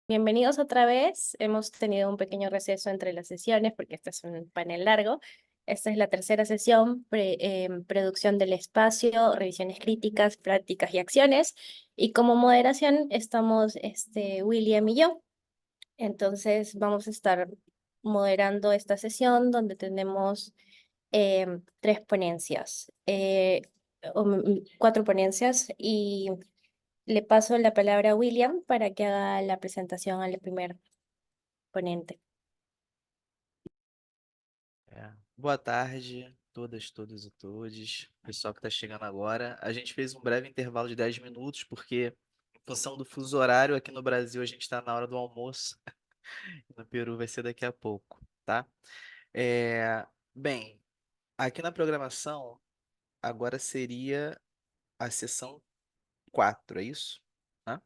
Bienvenidos otra vez. Hemos tenido un pequeño receso entre las sesiones porque este es un panel largo. Esta es la tercera sesión, producción del espacio, revisiones críticas, prácticas y acciones. Y como moderación estamos William y yo. Entonces vamos a estar moderando esta sesión donde tenemos tres ponencias, cuatro ponencias y le paso la palabra a William para que haga la presentación al primer ponente. Boa tarde, todas e todes, pessoal que está chegando agora. A gente fez um breve intervalo de 10 minutos, porque, em função do fuso horário, aqui no Brasil a gente está na hora do almoço, e no Peru vai ser daqui a pouco, tá? Bem, aqui na programação, agora seria a sessão 4, é isso? Hã?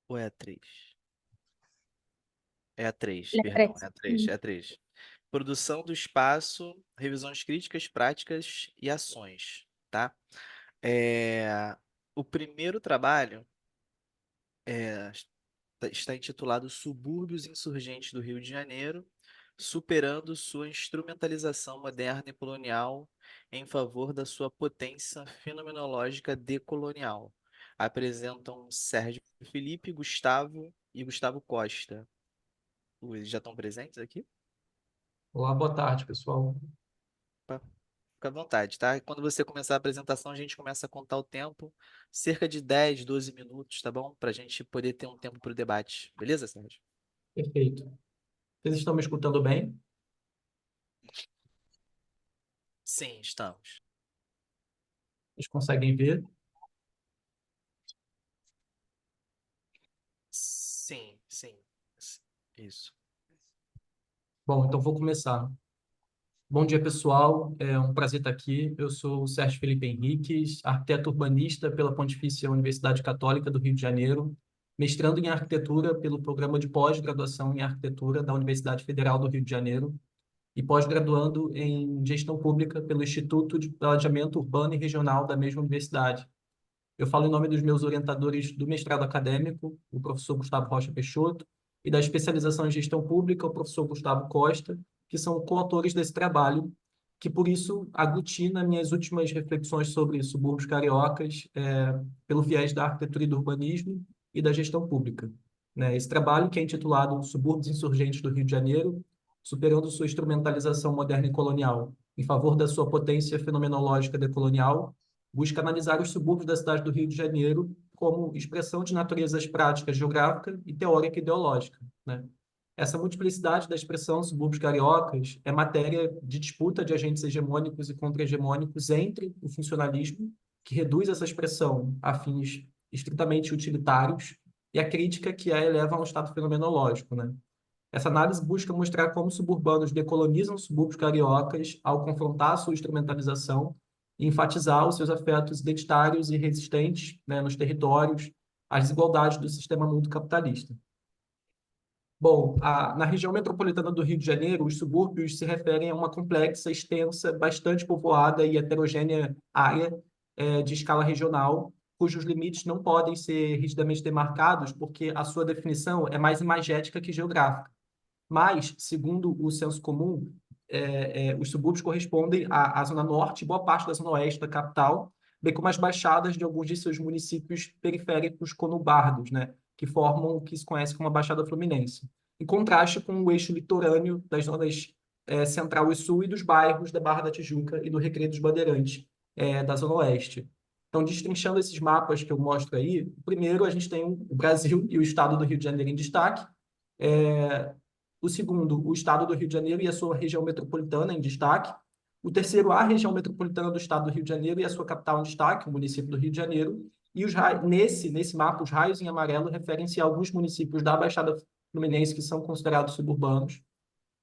Ou é a 3? É a 3, Las perdão, é tres. a 3, é a 3. Produção do espaço, revisões críticas, práticas e ações, tá? É, o primeiro trabalho está intitulado Subúrbios Insurgentes do Rio de Janeiro, superando sua instrumentalização moderna e colonial em favor da sua potência fenomenológica decolonial. Apresentam Sérgio Felipe, Gustavo e Gustavo Costa. Eles já estão presentes aqui? Olá, boa tarde, pessoal. Fica à vontade, tá? Quando você começar a apresentação, a gente começa a contar o tempo, cerca de 10, 12 minutos, tá bom? Para a gente poder ter um tempo para o debate. Beleza, Sérgio? Perfeito. Vocês estão me escutando bem? Sim, estamos. Vocês conseguem ver? Sim, sim. Isso. Bom, então vou começar. Bom dia, pessoal. É um prazer estar aqui. Eu sou o Sérgio Felipe Henriques, arquiteto urbanista pela Pontifícia Universidade Católica do Rio de Janeiro, mestrando em arquitetura pelo programa de pós-graduação em arquitetura da Universidade Federal do Rio de Janeiro e pós-graduando em gestão pública pelo Instituto de Planejamento Urbano e Regional da mesma universidade. Eu falo em nome dos meus orientadores do mestrado acadêmico, o professor Gustavo Rocha Peixoto, e da especialização em gestão pública, o professor Gustavo Costa, que são coautores desse trabalho, que por isso aglutina minhas últimas reflexões sobre subúrbios cariocas, pelo viés da arquitetura e do urbanismo e da gestão pública. Né? Esse trabalho, que é intitulado Subúrbios Insurgentes do Rio de Janeiro, superando sua instrumentalização moderna e colonial, em favor da sua potência fenomenológica decolonial, busca analisar os subúrbios da cidade do Rio de Janeiro como expressão de naturezas prática, geográfica e teórica ideológica, né? Essa multiplicidade da expressão subúrbios cariocas é matéria de disputa de agentes hegemônicos e contra-hegemônicos entre o funcionalismo, que reduz essa expressão a fins estritamente utilitários, e a crítica que a eleva a um estado fenomenológico, né? Essa análise busca mostrar como suburbanos decolonizam subúrbios cariocas ao confrontar sua instrumentalização e enfatizar os seus afetos identitários e resistentes, né, nos territórios, às desigualdades do sistema mundo capitalista. Bom, na região metropolitana do Rio de Janeiro, os subúrbios se referem a uma complexa, extensa, bastante povoada e heterogênea área de escala regional, cujos limites não podem ser rigidamente demarcados porque a sua definição é mais imagética que geográfica. Mas, segundo o senso comum, os subúrbios correspondem à Zona Norte e boa parte da Zona Oeste da capital, bem como as baixadas de alguns de seus municípios periféricos conurbados, né, que formam o que se conhece como a Baixada Fluminense, em contraste com o eixo litorâneo das zonas Central e Sul e dos bairros da Barra da Tijuca e do Recreio dos Bandeirantes, da Zona Oeste. Então, destrinchando esses mapas que eu mostro aí, primeiro a gente tem o Brasil e o estado do Rio de Janeiro em destaque, o segundo, o estado do Rio de Janeiro e a sua região metropolitana em destaque. O terceiro, a região metropolitana do estado do Rio de Janeiro e a sua capital em destaque, o município do Rio de Janeiro. E nesse mapa, os raios em amarelo referem-se a alguns municípios da Baixada Fluminense que são considerados suburbanos.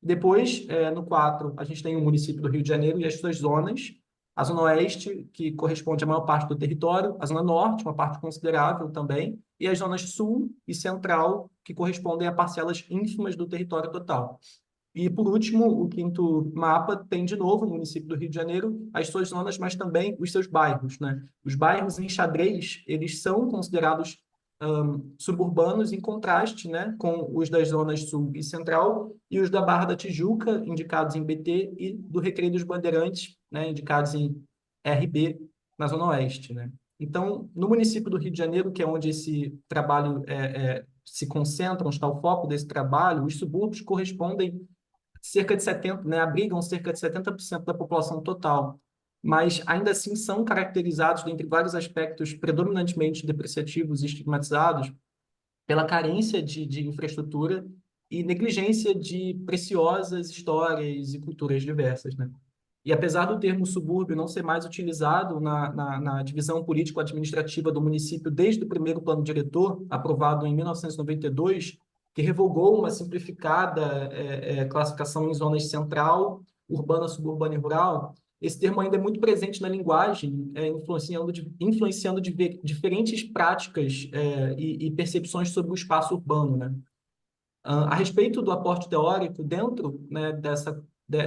Depois, no 4, a gente tem o município do Rio de Janeiro e as suas zonas. A Zona Oeste, que corresponde à maior parte do território, a Zona Norte, uma parte considerável também, e as zonas Sul e Central, que correspondem a parcelas ínfimas do território total. E, por último, o quinto mapa tem, de novo, o município do Rio de Janeiro, as suas zonas, mas também os seus bairros, né? Os bairros em xadrez, eles são considerados suburbanos em contraste, né, com os das zonas sul e central e os da Barra da Tijuca, indicados em BT, e do Recreio dos Bandeirantes, né, indicados em RB, na zona oeste, né. Então, no município do Rio de Janeiro, que é onde esse trabalho se concentra, onde está o foco desse trabalho, os subúrbios correspondem cerca de 70, né, abrigam cerca de 70% da população total, mas ainda assim são caracterizados, dentre vários aspectos predominantemente depreciativos e estigmatizados, pela carência de infraestrutura e negligência de preciosas histórias e culturas diversas, né? E apesar do termo subúrbio não ser mais utilizado na divisão político-administrativa do município desde o primeiro plano diretor, aprovado em 1992, que revogou uma simplificada classificação em zonas central, urbana, suburbana e rural, esse termo ainda é muito presente na linguagem, influenciando diferentes práticas e percepções sobre o espaço urbano, né? A respeito do aporte teórico, dentro, né,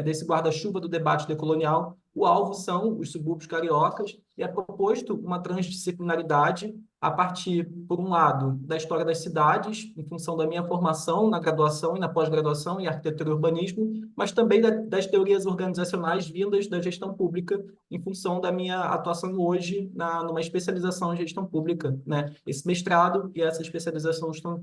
desse guarda-chuva do debate decolonial, o alvo são os subúrbios cariocas e é proposto uma transdisciplinaridade a partir, por um lado, da história das cidades, em função da minha formação na graduação e na pós-graduação em arquitetura e urbanismo, mas também das organizacionais vindas da gestão pública, em função da minha atuação hoje numa especialização em gestão pública, né? Esse mestrado e essa especialização estão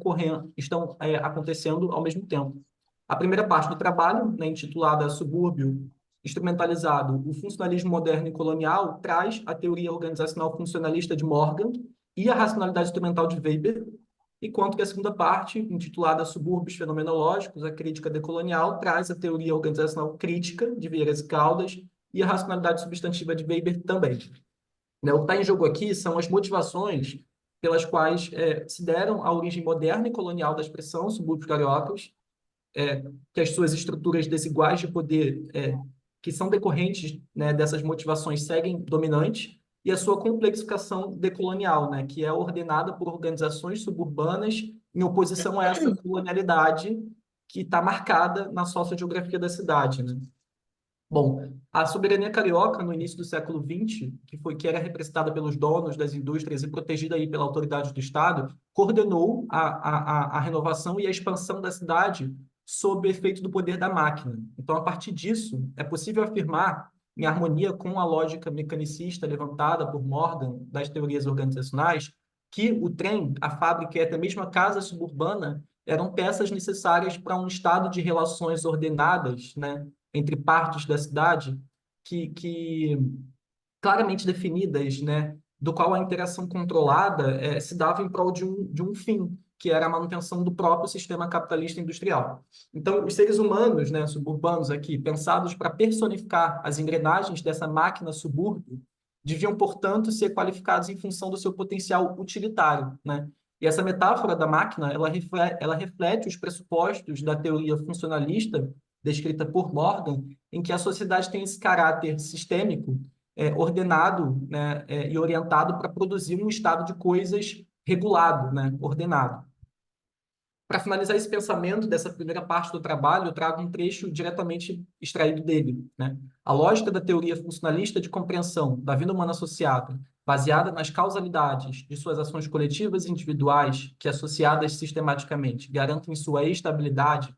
acontecendo ao mesmo tempo. A primeira parte do trabalho, né, intitulada Subúrbio Instrumentalizado, o Funcionalismo Moderno e Colonial, traz a teoria organizacional funcionalista de Morgan e a racionalidade instrumental de Weber, enquanto que a segunda parte, intitulada Subúrbios Fenomenológicos, a crítica decolonial, traz a teoria organizacional crítica de Vieira e Caldas e a racionalidade substantiva de Weber também. Né, o que está em jogo aqui são as motivações pelas quais se deram a origem moderna e colonial da expressão subúrbios cariocas, que as suas estruturas desiguais de poder, que são decorrentes, né, dessas motivações, seguem dominantes, e a sua complexificação decolonial, né, que é ordenada por organizações suburbanas em oposição a essa colonialidade que está marcada na sociogeografia da cidade, né? Bom, a soberania carioca, no início do século XX, que era representada pelos donos das indústrias e protegida aí pela autoridade do Estado, coordenou a renovação e a expansão da cidade sob o efeito do poder da máquina. Então, a partir disso, é possível afirmar, em harmonia com a lógica mecanicista levantada por Morgan das teorias organizacionais, que o trem, a fábrica e até mesmo a casa suburbana eram peças necessárias para um estado de relações ordenadas, né, entre partes da cidade que claramente definidas, né, do qual a interação controlada se dava em prol de um fim, que era a manutenção do próprio sistema capitalista industrial. Então, os seres humanos, né, suburbanos aqui, pensados para personificar as engrenagens dessa máquina subúrbio, deviam, portanto, ser qualificados em função do seu potencial utilitário, né? E essa metáfora da máquina, ela reflete os pressupostos da teoria funcionalista descrita por Morgan, em que a sociedade tem esse caráter sistêmico, ordenado, né, e orientado para produzir um estado de coisas regulado, né, ordenado. Para finalizar esse pensamento dessa primeira parte do trabalho, eu trago um trecho diretamente extraído dele, né? A lógica da teoria funcionalista de compreensão da vida humana associada, baseada nas causalidades de suas ações coletivas e individuais, que associadas sistematicamente garantem sua estabilidade,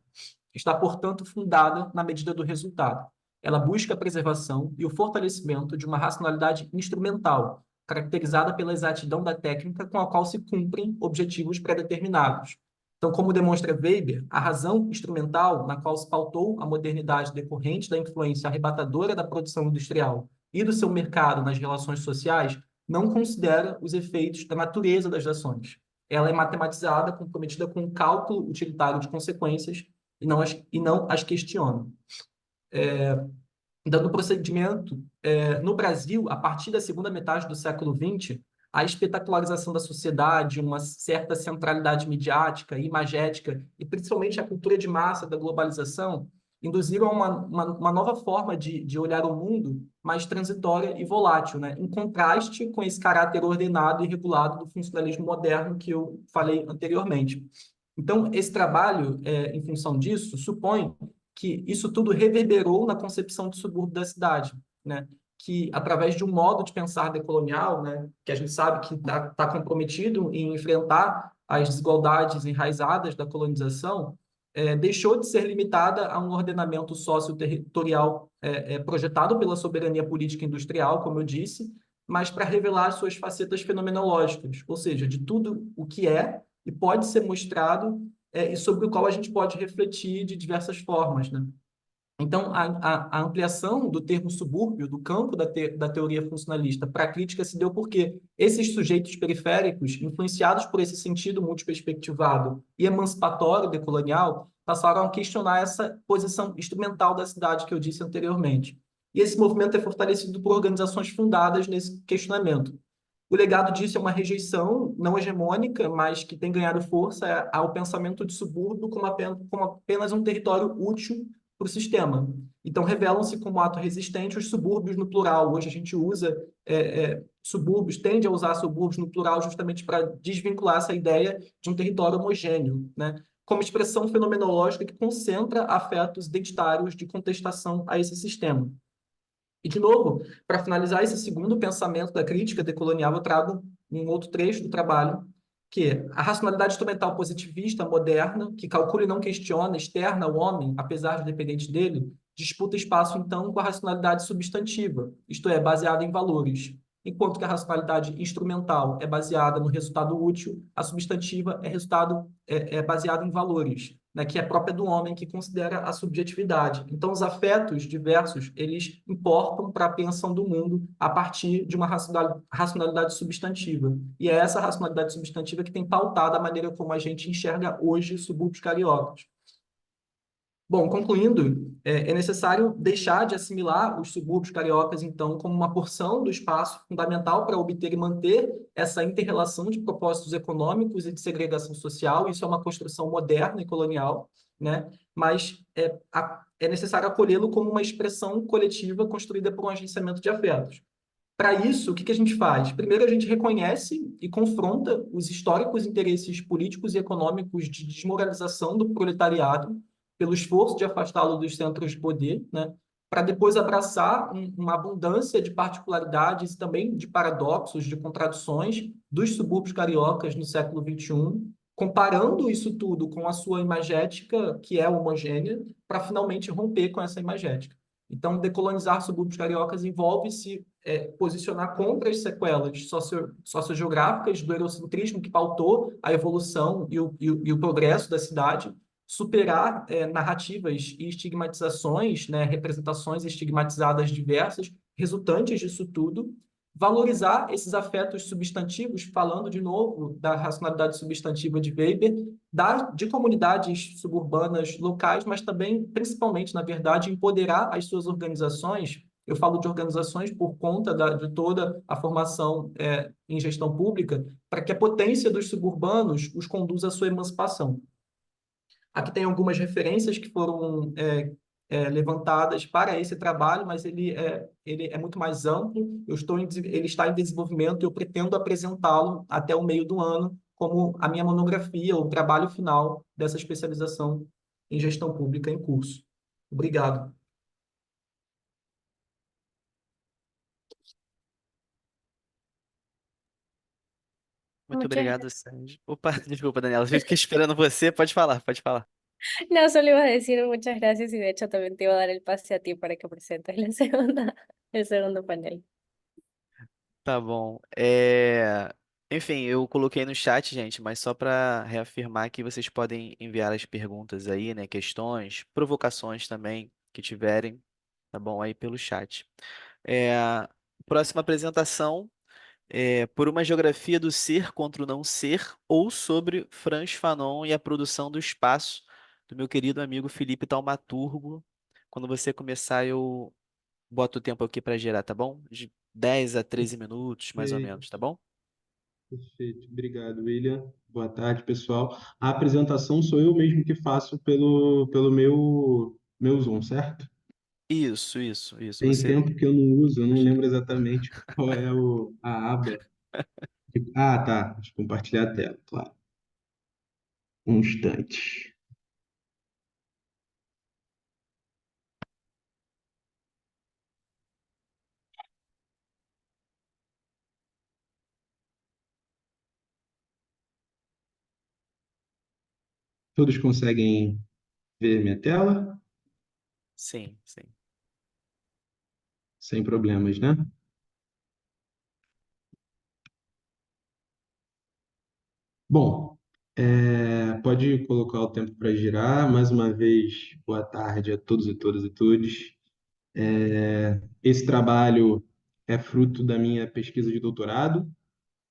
está, portanto, fundada na medida do resultado. Ela busca a preservação e o fortalecimento de uma racionalidade instrumental, caracterizada pela exatidão da técnica com a qual se cumprem objetivos pré-determinados. Então, como demonstra Weber, a razão instrumental na qual se pautou a modernidade decorrente da influência arrebatadora da produção industrial e do seu mercado nas relações sociais não considera os efeitos da natureza das ações. Ela é matematizada, comprometida com o cálculo utilitário de consequências e não as questiona. Dando procedimento, no Brasil, a partir da segunda metade do século XX, a espetacularização da sociedade, uma certa centralidade midiática e imagética, e principalmente a cultura de massa da globalização, induziram a uma nova forma de olhar o mundo mais transitória e volátil, né? Em contraste com esse caráter ordenado e regulado do funcionalismo moderno que eu falei anteriormente. Então, esse trabalho, em função disso, supõe que isso tudo reverberou na concepção do subúrbio da cidade, né? que, através de um modo de pensar decolonial, né, que a gente sabe que está comprometido em enfrentar as desigualdades enraizadas da colonização, deixou de ser limitada a um ordenamento socio-territorial projetado pela soberania política e industrial, como eu disse, mas para revelar suas facetas fenomenológicas, ou seja, de tudo o que é e pode ser mostrado e sobre o qual a gente pode refletir de diversas formas, né? Então, a ampliação do termo subúrbio, do campo da teoria funcionalista para a crítica se deu porque esses sujeitos periféricos, influenciados por esse sentido multiperspectivado e emancipatório decolonial, passaram a questionar essa posição instrumental da cidade que eu disse anteriormente. E esse movimento é fortalecido por organizações fundadas nesse questionamento. O legado disso é uma rejeição não hegemônica, mas que tem ganhado força ao pensamento de subúrbio como apenas um território útil para o sistema. Então, revelam-se como ato resistente os subúrbios no plural. Hoje a gente usa subúrbios, tende a usar subúrbios no plural justamente para desvincular essa ideia de um território homogêneo, né? Como expressão fenomenológica que concentra afetos identitários de contestação a esse sistema. E, de novo, para finalizar esse segundo pensamento da crítica decolonial, eu trago um outro trecho do trabalho, que é a racionalidade instrumental positivista moderna, que calcula e não questiona, externa ao homem, apesar de dependente dele, disputa espaço, então, com a racionalidade substantiva, isto é, baseada em valores. Enquanto que a racionalidade instrumental é baseada no resultado útil, a substantiva é baseada em valores, né, que é própria do homem, que considera a subjetividade. Então, os afetos diversos, eles importam para a apreensão do mundo a partir de uma racionalidade substantiva. E é essa racionalidade substantiva que tem pautado a maneira como a gente enxerga hoje subúrbios cariocas. Bom, concluindo, é necessário deixar de assimilar os subúrbios cariocas, então, como uma porção do espaço fundamental para obter e manter essa inter-relação de propósitos econômicos e de segregação social. Isso é uma construção moderna e colonial, né? Mas é necessário acolhê-lo como uma expressão coletiva construída por um agenciamento de afetos. Para isso, o que a gente faz? Primeiro, a gente reconhece e confronta os históricos interesses políticos e econômicos de desmoralização do proletariado pelo esforço de afastá-lo dos centros de poder, né? Para depois abraçar uma abundância de particularidades e também de paradoxos, de contradições dos subúrbios cariocas no século XXI, comparando isso tudo com a sua imagética, que é homogênea, para finalmente romper com essa imagética. Então, decolonizar subúrbios cariocas envolve-se posicionar contra as sequelas sociogeográficas do eurocentrismo que pautou a evolução e o progresso da cidade, superar narrativas e estigmatizações, né, representações estigmatizadas diversas, resultantes disso tudo, valorizar esses afetos substantivos, falando de novo da racionalidade substantiva de Weber, de comunidades suburbanas locais, mas também, principalmente, na verdade, empoderar as suas organizações. Eu falo de organizações por conta de toda a formação em gestão pública, para que a potência dos suburbanos os conduza à sua emancipação. Aqui tem algumas referências que foram levantadas para esse trabalho, mas ele é muito mais amplo. Ele está em desenvolvimento e eu pretendo apresentá-lo até o meio do ano como a minha monografia, o trabalho final dessa especialização em gestão pública em curso. Obrigado. Muito Muchas obrigado, gracias. Sérgio. Opa, desculpa, Daniela. Eu fiquei esperando você. Pode falar, pode falar. No, solo iba a decir muchas gracias y de hecho también te iba a dar el pase a ti para que presentes el segundo panel. Tá bom. Enfim, eu coloquei no chat, gente, mas só para reafirmar que vocês podem enviar as perguntas aí, né? Questões, provocações também que tiverem, tá bom? Aí pelo chat. É, Próxima apresentação Por uma geografia do ser contra o não ser, ou sobre Franz Fanon e a produção do espaço, do meu querido amigo Felipe Taumaturgo. Quando você começar, eu boto o tempo aqui para gerar, tá bom? De 10 a 13 minutos, mais ou Perfeito, menos, tá bom? perfeito. Obrigado, William. Boa tarde, pessoal. A apresentação sou eu mesmo que faço pelo meu Zoom, certo? Isso. Tem Você. tempo que eu não uso, eu não lembro exatamente qual é a aba. Ah, tá. Deixa eu compartilhar a tela, claro. Um instante. Todos conseguem ver minha tela? Sim, sim. Sem problemas, né? Bom, pode colocar o tempo para girar. Mais uma vez, boa tarde a todos e todas e todos. Esse trabalho é fruto da minha pesquisa de doutorado.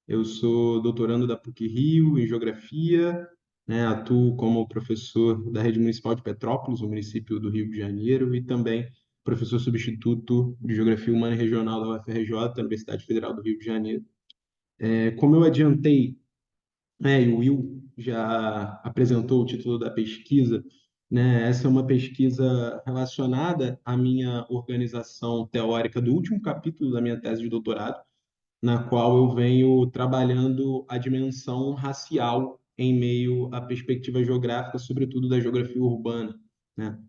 Eu sou doutorando da PUC-Rio em Geografia, né? Atuo como professor da Rede Municipal de Petrópolis, no município do Rio de Janeiro, e também professor substituto de Geografia Humana e Regional da UFRJ, da Universidade Federal do Rio de Janeiro. Como eu adiantei, né, e o Will já apresentou o título da pesquisa, né? Essa é uma pesquisa relacionada à minha organização teórica do último capítulo da minha tese de doutorado, na qual eu venho trabalhando a dimensão racial em meio à perspectiva geográfica, sobretudo da geografia urbana, né?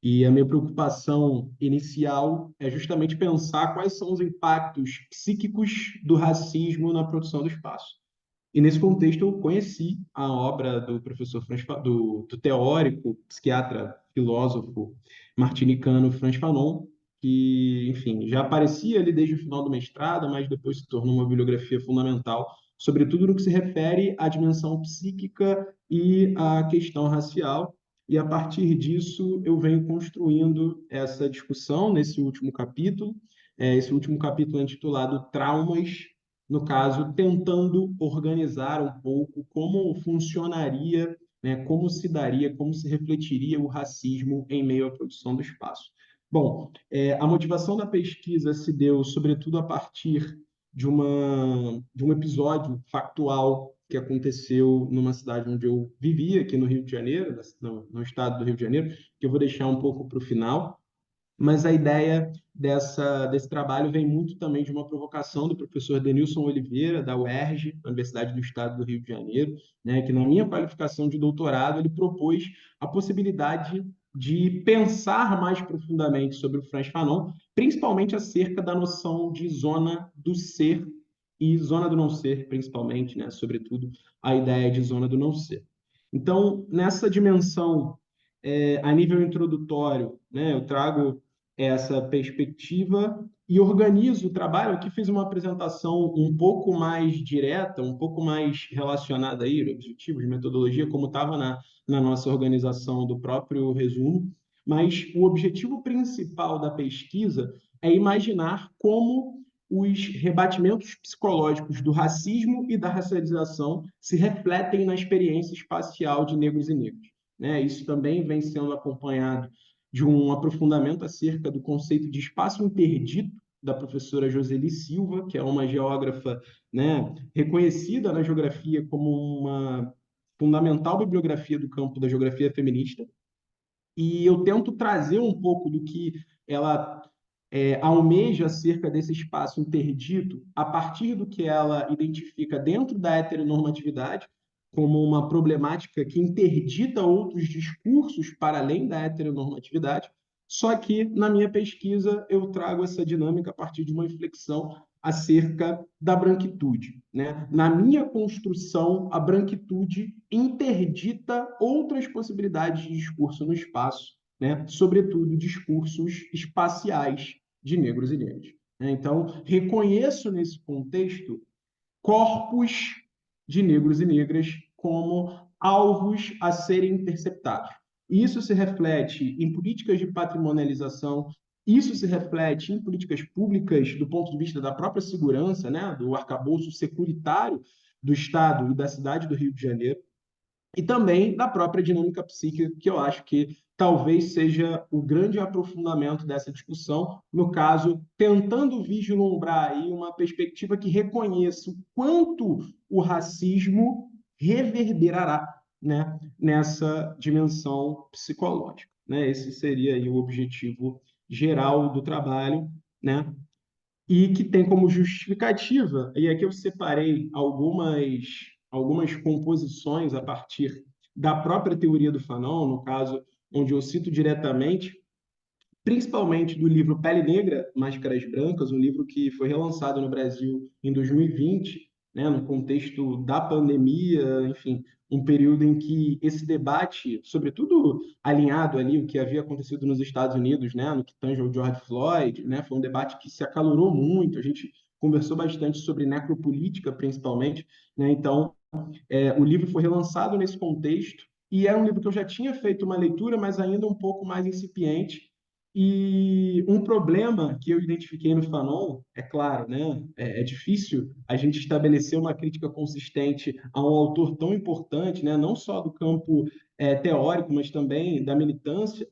E a minha preocupação inicial é justamente pensar quais são os impactos psíquicos do racismo na produção do espaço. E nesse contexto eu conheci a obra do professor do teórico, psiquiatra, filósofo martinicano Frantz Fanon, que, enfim, já aparecia ali desde o final do mestrado, mas depois se tornou uma bibliografia fundamental, sobretudo no que se refere à dimensão psíquica e à questão racial. E a partir disso eu venho construindo essa discussão nesse último capítulo. Esse último capítulo é intitulado Traumas, no caso, tentando organizar um pouco como funcionaria, né, como se daria, como se refletiria o racismo em meio à produção do espaço. Bom, a motivação da pesquisa se deu, sobretudo, a partir de um episódio factual que aconteceu numa cidade onde eu vivia, aqui no Rio de Janeiro, no estado do Rio de Janeiro, que eu vou deixar um pouco para o final, mas a ideia desse trabalho vem muito também de uma provocação do professor Denilson Oliveira, da UERJ, da Universidade do Estado do Rio de Janeiro, né, que na minha qualificação de doutorado ele propôs a possibilidade de pensar mais profundamente sobre o Frantz Fanon, principalmente acerca da noção de zona do ser e zona do não ser, principalmente, né, sobretudo a ideia de zona do não ser. Então, nessa dimensão, a nível introdutório, né, eu trago essa perspectiva e organizo o trabalho. Aqui fiz uma apresentação um pouco mais direta, um pouco mais relacionada aí, objetivos, metodologia, como estava na nossa organização do próprio resumo, mas o objetivo principal da pesquisa é imaginar como os rebatimentos psicológicos do racismo e da racialização se refletem na experiência espacial de negros e negras, né? Isso também vem sendo acompanhado de um aprofundamento acerca do conceito de espaço interdito da professora Joseli Silva, que é uma geógrafa, né, reconhecida na geografia como uma fundamental bibliografia do campo da geografia feminista. E eu tento trazer um pouco do que ela almeja acerca desse espaço interdito a partir do que ela identifica dentro da heteronormatividade como uma problemática que interdita outros discursos para além da heteronormatividade. Só que, na minha pesquisa, eu trago essa dinâmica a partir de uma reflexão acerca da branquitude, né? Na minha construção, a branquitude interdita outras possibilidades de discurso no espaço, né? Sobretudo discursos espaciais de negros e negras. Então, reconheço nesse contexto corpos de negros e negras como alvos a serem interceptados. Isso se reflete em políticas de patrimonialização, isso se reflete em políticas públicas do ponto de vista da própria segurança, né, do arcabouço securitário do Estado e da cidade do Rio de Janeiro, e também da própria dinâmica psíquica, que eu acho que talvez seja o grande aprofundamento dessa discussão, no caso, tentando vislumbrar aí uma perspectiva que reconheça o quanto o racismo reverberará, né, nessa dimensão psicológica, né? Esse seria aí o objetivo geral do trabalho, né? E que tem como justificativa, e aqui eu separei algumas composições a partir da própria teoria do Fanon, no caso, onde eu cito diretamente, principalmente do livro Pele Negra, Máscaras Brancas, um livro que foi relançado no Brasil em 2020, né, no contexto da pandemia, enfim, um período em que esse debate, sobretudo alinhado ali o que havia acontecido nos Estados Unidos, né, no que tange ao George Floyd, né, foi um debate que se acalorou muito, a gente conversou bastante sobre necropolítica, principalmente, né, então o livro foi relançado nesse contexto e era um livro que eu já tinha feito uma leitura, mas ainda um pouco mais incipiente. E um problema que eu identifiquei no Fanon, é claro, né, é difícil a gente estabelecer uma crítica consistente a um autor tão importante, né, não só do campo teórico, mas também da militância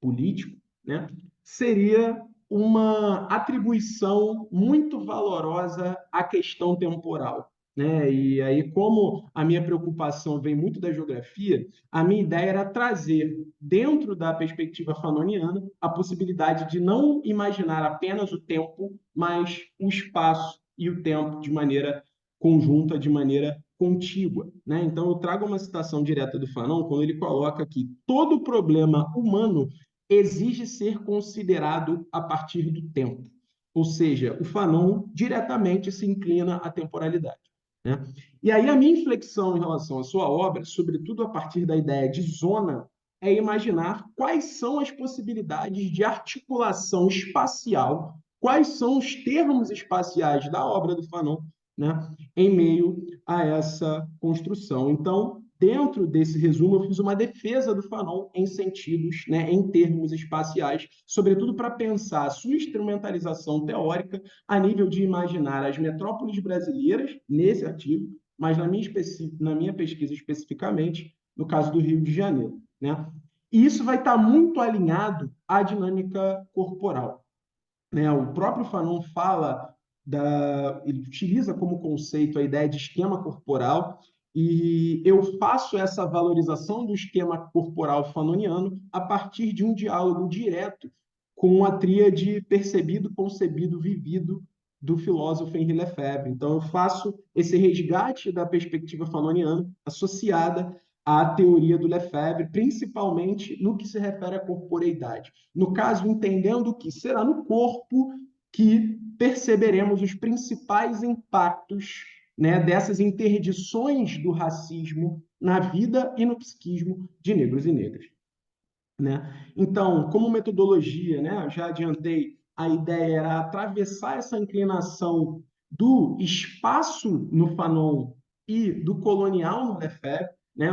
político, né, seria uma atribuição muito valorosa à questão temporal, né? E aí, como a minha preocupação vem muito da geografia, a minha ideia era trazer, dentro da perspectiva fanoniana, a possibilidade de não imaginar apenas o tempo, mas o espaço e o tempo de maneira conjunta, de maneira contígua, né? Então, eu trago uma citação direta do Fanon, quando ele coloca que todo problema humano exige ser considerado a partir do tempo. Ou seja, o Fanon diretamente se inclina à temporalidade, né? E aí a minha inflexão em relação à sua obra, sobretudo a partir da ideia de zona, é imaginar quais são as possibilidades de articulação espacial, quais são os termos espaciais da obra do Fanon, né, em meio a essa construção. Então, dentro desse resumo, eu fiz uma defesa do Fanon em sentidos, né, em termos espaciais, sobretudo para pensar a sua instrumentalização teórica a nível de imaginar as metrópoles brasileiras, nesse artigo, mas na minha pesquisa especificamente, no caso do Rio de Janeiro, né? E isso vai estar muito alinhado à dinâmica corporal, né? O próprio Fanon fala ele utiliza como conceito a ideia de esquema corporal, e eu faço essa valorização do esquema corporal fanoniano a partir de um diálogo direto com a tríade percebido, concebido, vivido do filósofo Henri Lefebvre. Então, eu faço esse resgate da perspectiva fanoniana associada à teoria do Lefebvre, principalmente no que se refere à corporeidade. No caso, entendendo que será no corpo que perceberemos os principais impactos, né, dessas interdições do racismo na vida e no psiquismo de negros e negras, né? Então, como metodologia, né, já adiantei, a ideia era atravessar essa inclinação do espaço no Fanon e do colonial no Lefebvre, né?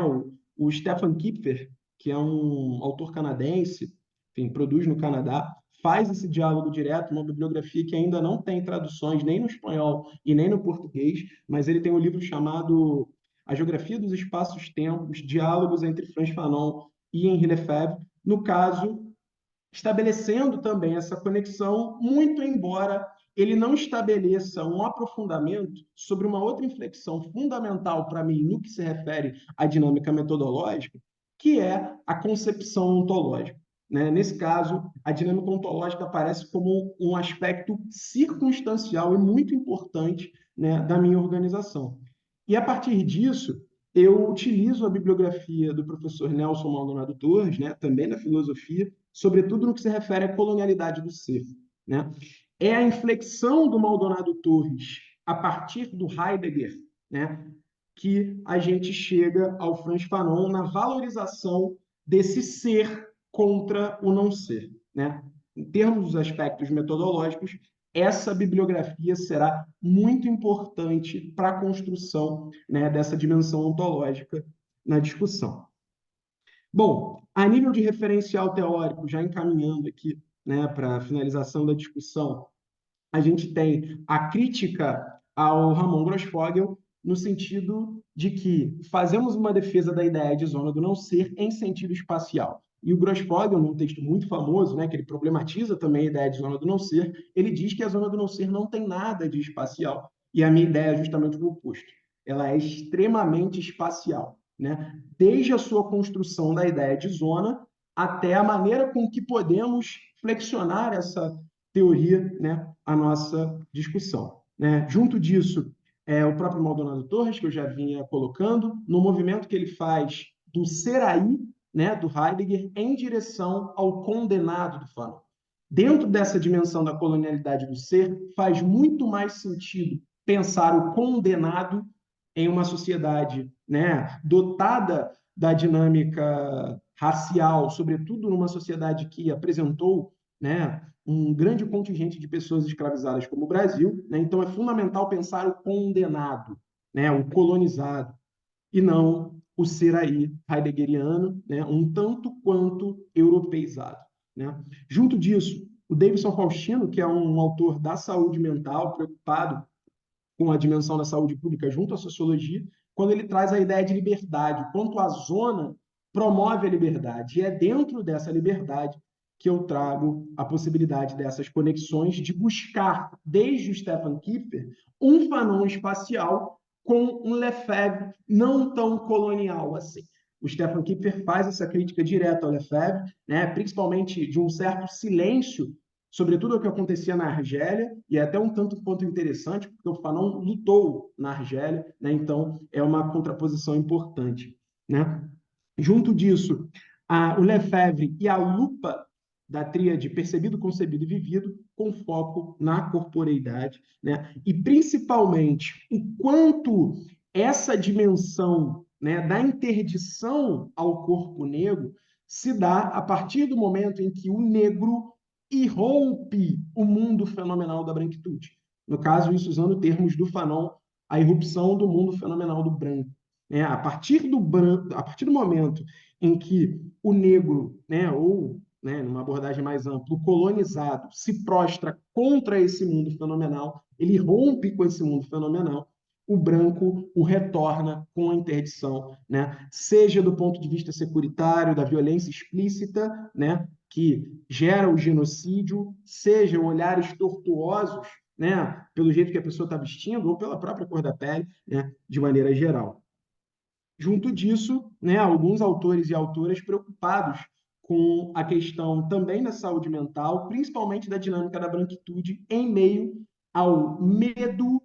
O Stephen Kipfer, que é um autor canadense, enfim, produz no Canadá, faz esse diálogo direto, uma bibliografia que ainda não tem traduções nem no espanhol e nem no português, mas ele tem um livro chamado A Geografia dos Espaços-Tempos, Diálogos entre Frantz Fanon e Henri Lefebvre, no caso, estabelecendo também essa conexão, muito embora ele não estabeleça um aprofundamento sobre uma outra inflexão fundamental para mim no que se refere à dinâmica metodológica, que é a concepção ontológica, né? Nesse caso, a dinâmica ontológica aparece como um aspecto circunstancial e muito importante, né, da minha organização. E a partir disso, eu utilizo a bibliografia do professor Nelson Maldonado Torres, né, também na filosofia, sobretudo no que se refere à colonialidade do ser, né? É a inflexão do Maldonado Torres a partir do Heidegger, né, que a gente chega ao Frantz Fanon na valorização desse ser contra o não ser, né? Em termos dos aspectos metodológicos, essa bibliografia será muito importante para a construção, né, dessa dimensão ontológica na discussão. Bom, a nível de referencial teórico, já encaminhando aqui, né, para a finalização da discussão, a gente tem a crítica ao Ramon Grossfogel, no sentido de que fazemos uma defesa da ideia de zona do não ser em sentido espacial. E o Grossfogel, num texto muito famoso, né, que ele problematiza também a ideia de zona do não ser, ele diz que a zona do não ser não tem nada de espacial. E a minha ideia é justamente o oposto. Ela é extremamente espacial, né? Desde a sua construção da ideia de zona até a maneira com que podemos flexionar essa teoria, né, a nossa discussão, né? Junto disso, o próprio Maldonado Torres, que eu já vinha colocando, no movimento que ele faz do ser aí, né, do Heidegger, em direção ao condenado do Fanon. Dentro dessa dimensão da colonialidade do ser, faz muito mais sentido pensar o condenado em uma sociedade, né, dotada da dinâmica racial, sobretudo numa sociedade que apresentou, né, um grande contingente de pessoas escravizadas como o Brasil, né? Então é fundamental pensar o condenado, né, o colonizado, e não o ser aí heideggeriano, né, um tanto quanto europeizado, né? Junto disso, o Davidson Faustino, que é um autor da saúde mental, preocupado com a dimensão da saúde pública junto à sociologia, quando ele traz a ideia de liberdade, quanto a zona promove a liberdade. E é dentro dessa liberdade que eu trago a possibilidade dessas conexões, de buscar, desde o Stefan Kiefer, um Fanon espacial com um Lefebvre não tão colonial assim. O Stefan Kiefer faz essa crítica direta ao Lefebvre, né, principalmente de um certo silêncio, sobretudo o que acontecia na Argélia, e é até um tanto quanto interessante, porque o Fanon lutou na Argélia, né? Então é uma contraposição importante, né? Junto disso, o Lefebvre e a lupa da tríade percebido, concebido e vivido, com foco na corporeidade, né? E principalmente o quanto essa dimensão, né, da interdição ao corpo negro se dá a partir do momento em que o negro irrompe o mundo fenomenal da branquitude. No caso, isso usando termos do Fanon, a irrupção do mundo fenomenal do branco. Né? A partir do momento em que o negro, né, ou, né, numa abordagem mais ampla, o colonizado se prostra contra esse mundo fenomenal, ele rompe com esse mundo fenomenal, o branco o retorna com a interdição, né? Seja do ponto de vista securitário, da violência explícita, né, que gera o genocídio, sejam olhares tortuosos, né, pelo jeito que a pessoa está vestindo ou pela própria cor da pele, né, de maneira geral. Junto disso, né, alguns autores e autoras preocupados com a questão também da saúde mental, principalmente da dinâmica da branquitude, em meio ao medo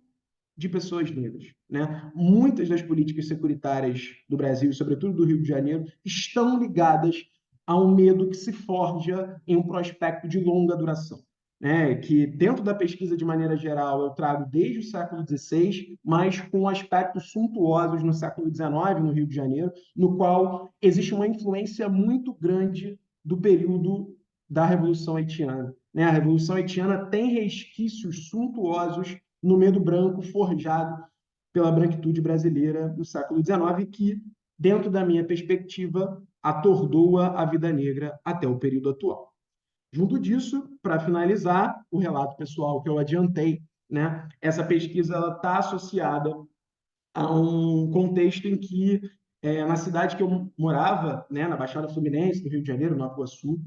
de pessoas negras, né? Muitas das políticas securitárias do Brasil, e sobretudo do Rio de Janeiro, estão ligadas a um medo que se forja em um prospecto de longa duração, né? Que dentro da pesquisa de maneira geral eu trago desde o século XVI, mas com aspectos suntuosos no século XIX no Rio de Janeiro, no qual existe uma influência muito grande do período da Revolução Haitiana, né? A Revolução Haitiana tem resquícios suntuosos no medo branco forjado pela branquitude brasileira do século XIX, que, dentro da minha perspectiva, atordoa a vida negra até o período atual. Junto disso, para finalizar, o relato pessoal que eu adiantei, né, essa pesquisa está associada a um contexto em que, na cidade que eu morava, né, na Baixada Fluminense, no Rio de Janeiro, no Iguaçu,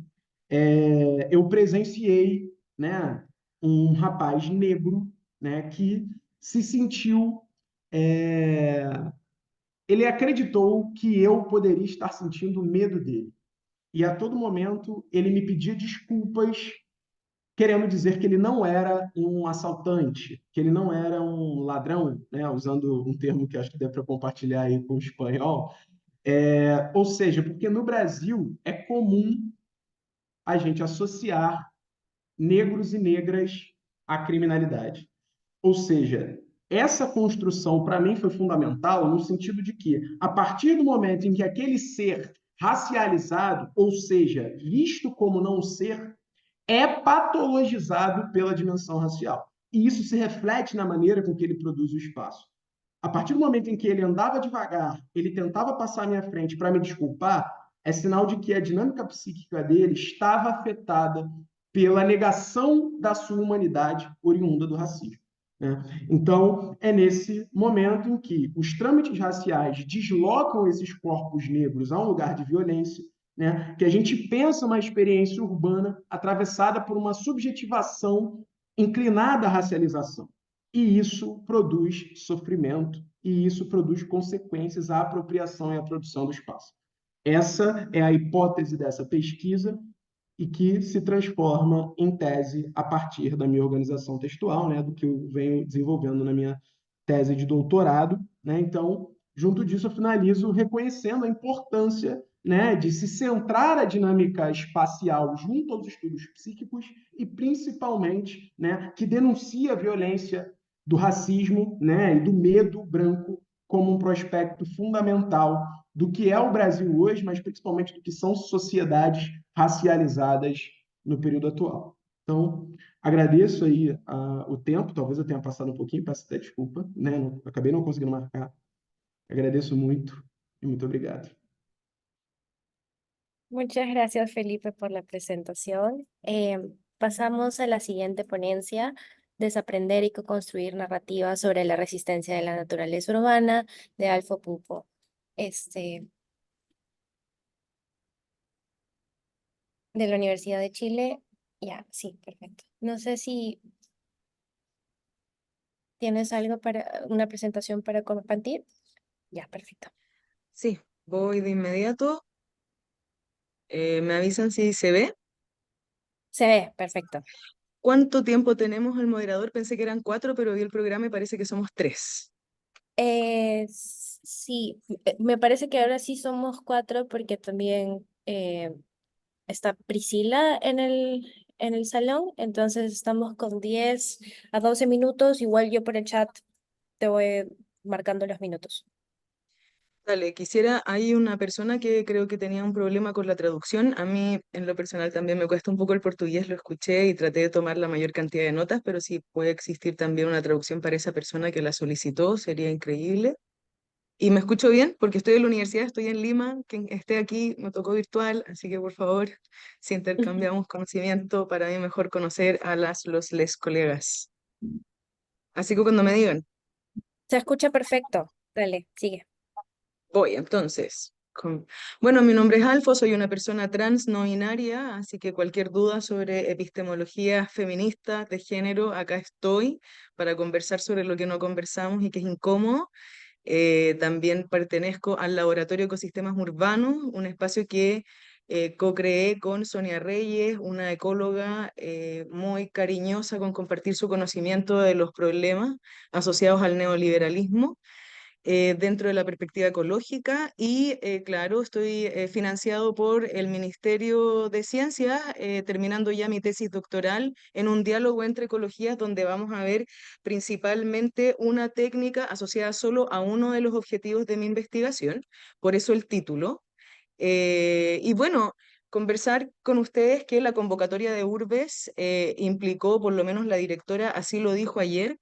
eu presenciei, né, um rapaz negro, né, que se sentiu, é, ele acreditou que eu poderia estar sentindo medo dele. E a todo momento ele me pedia desculpas, querendo dizer que ele não era um assaltante, que ele não era um ladrão, né, usando um termo que acho que dá para compartilhar aí com o espanhol. Ou seja, porque no Brasil é comum a gente associar negros e negras à criminalidade. Ou seja, essa construção, para mim, foi fundamental no sentido de que, a partir do momento em que aquele ser racializado, ou seja, visto como não ser, é patologizado pela dimensão racial. E isso se reflete na maneira com que ele produz o espaço. A partir do momento em que ele andava devagar, ele tentava passar à minha frente para me desculpar, é sinal de que a dinâmica psíquica dele estava afetada pela negação da sua humanidade oriunda do racismo, né? Então, é nesse momento em que os trâmites raciais deslocam esses corpos negros a um lugar de violência, né, que a gente pensa uma experiência urbana atravessada por uma subjetivação inclinada à racialização. E isso produz sofrimento, e isso produz consequências à apropriação e à produção do espaço. Essa é a hipótese dessa pesquisa e que se transforma em tese a partir da minha organização textual, né, do que eu venho desenvolvendo na minha tese de doutorado, né? Então, junto disso, eu finalizo reconhecendo a importância, né, de se centrar a dinâmica espacial junto aos estudos psíquicos e, principalmente, né, que denuncia a violência do racismo, né, e do medo branco como um prospecto fundamental do que é o Brasil hoje, mas principalmente do que são sociedades racializadas no período atual. Então, agradeço aí o tempo, talvez eu tenha passado um pouquinho, peço até desculpa, né? Acabei não conseguindo marcar. Agradeço muito e muito obrigado. Muchas gracias, Felipe, por la presentación. Pasamos a la siguiente ponencia, Desaprender y co-construir narrativas sobre la resistencia de la naturaleza urbana, de Alfo Pupo. De la Universidad de Chile. Ya, sí, perfecto. No sé si tienes algo para una presentación para compartir. Ya, perfecto. Sí, voy de inmediato. ¿Me avisan si se ve? Se ve, perfecto. ¿Cuánto tiempo tenemos el moderador? Pensé que eran 4, pero vi el programa y parece que somos 3. Sí, me parece que ahora sí somos 4 porque también está Priscila en el salón, entonces estamos con 10 a 12 minutos, igual yo por el chat te voy marcando los minutos. Dale, hay una persona que creo que tenía un problema con la traducción. A mí, en lo personal, también me cuesta un poco el portugués, lo escuché y traté de tomar la mayor cantidad de notas, pero si puede existir también una traducción para esa persona que la solicitó, sería increíble. Y me escucho bien porque estoy en la universidad, estoy en Lima, quien esté aquí me tocó virtual, así que por favor, si intercambiamos conocimiento, para mí mejor conocer a les colegas. Así que cuando me digan, Se escucha perfecto. Dale, sigue. voy entonces. Bueno, mi nombre es Alfo, soy una persona trans no binaria, así que cualquier duda sobre epistemología feminista de género, acá estoy para conversar sobre lo que no conversamos y que es incómodo. También pertenezco al Laboratorio de Ecosistemas Urbanos, un espacio que co-creé con Sonia Reyes, una ecóloga muy cariñosa con compartir su conocimiento de los problemas asociados al neoliberalismo dentro de la perspectiva ecológica y, claro, estoy financiado por el Ministerio de Ciencias, terminando ya mi tesis doctoral en un diálogo entre ecologías donde vamos a ver principalmente una técnica asociada solo a uno de los objetivos de mi investigación, por eso el título. Y bueno, conversar con ustedes que la convocatoria de Urbes implicó, por lo menos la directora así lo dijo ayer,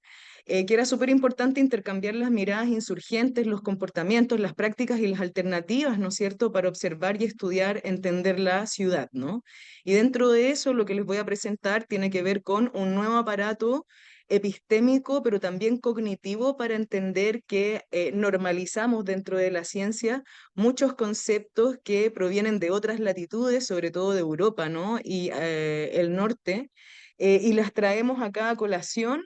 que era súper importante intercambiar las miradas insurgentes, los comportamientos, las prácticas y las alternativas, ¿no es cierto?, para observar y estudiar, entender la ciudad, ¿no? Y dentro de eso, lo que les voy a presentar tiene que ver con un nuevo aparato epistémico, pero también cognitivo para entender que normalizamos dentro de la ciencia muchos conceptos que provienen de otras latitudes, sobre todo de Europa, ¿no? Y el norte, y las traemos acá a colación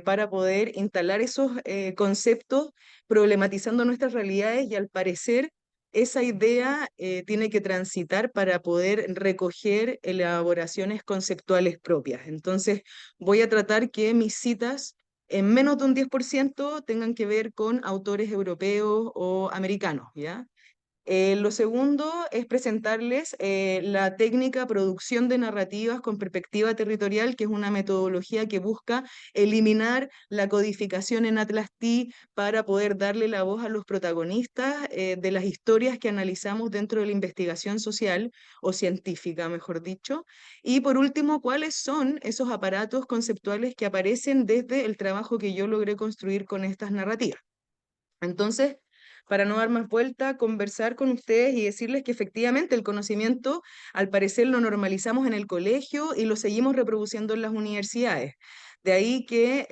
para poder instalar esos conceptos problematizando nuestras realidades y al parecer esa idea tiene que transitar para poder recoger elaboraciones conceptuales propias. Entonces, voy a tratar que mis citas en menos de un 10% tengan que ver con autores europeos o americanos, ¿ya? Lo segundo es presentarles la técnica producción de narrativas con perspectiva territorial, que es una metodología que busca eliminar la codificación en Atlas-T para poder darle la voz a los protagonistas de las historias que analizamos dentro de la investigación social o científica, mejor dicho. Y por último, ¿cuáles son esos aparatos conceptuales que aparecen desde el trabajo que yo logré construir con estas narrativas? Entonces, para no dar más vuelta, conversar con ustedes y decirles que efectivamente el conocimiento, al parecer, lo normalizamos en el colegio y lo seguimos reproduciendo en las universidades. De ahí que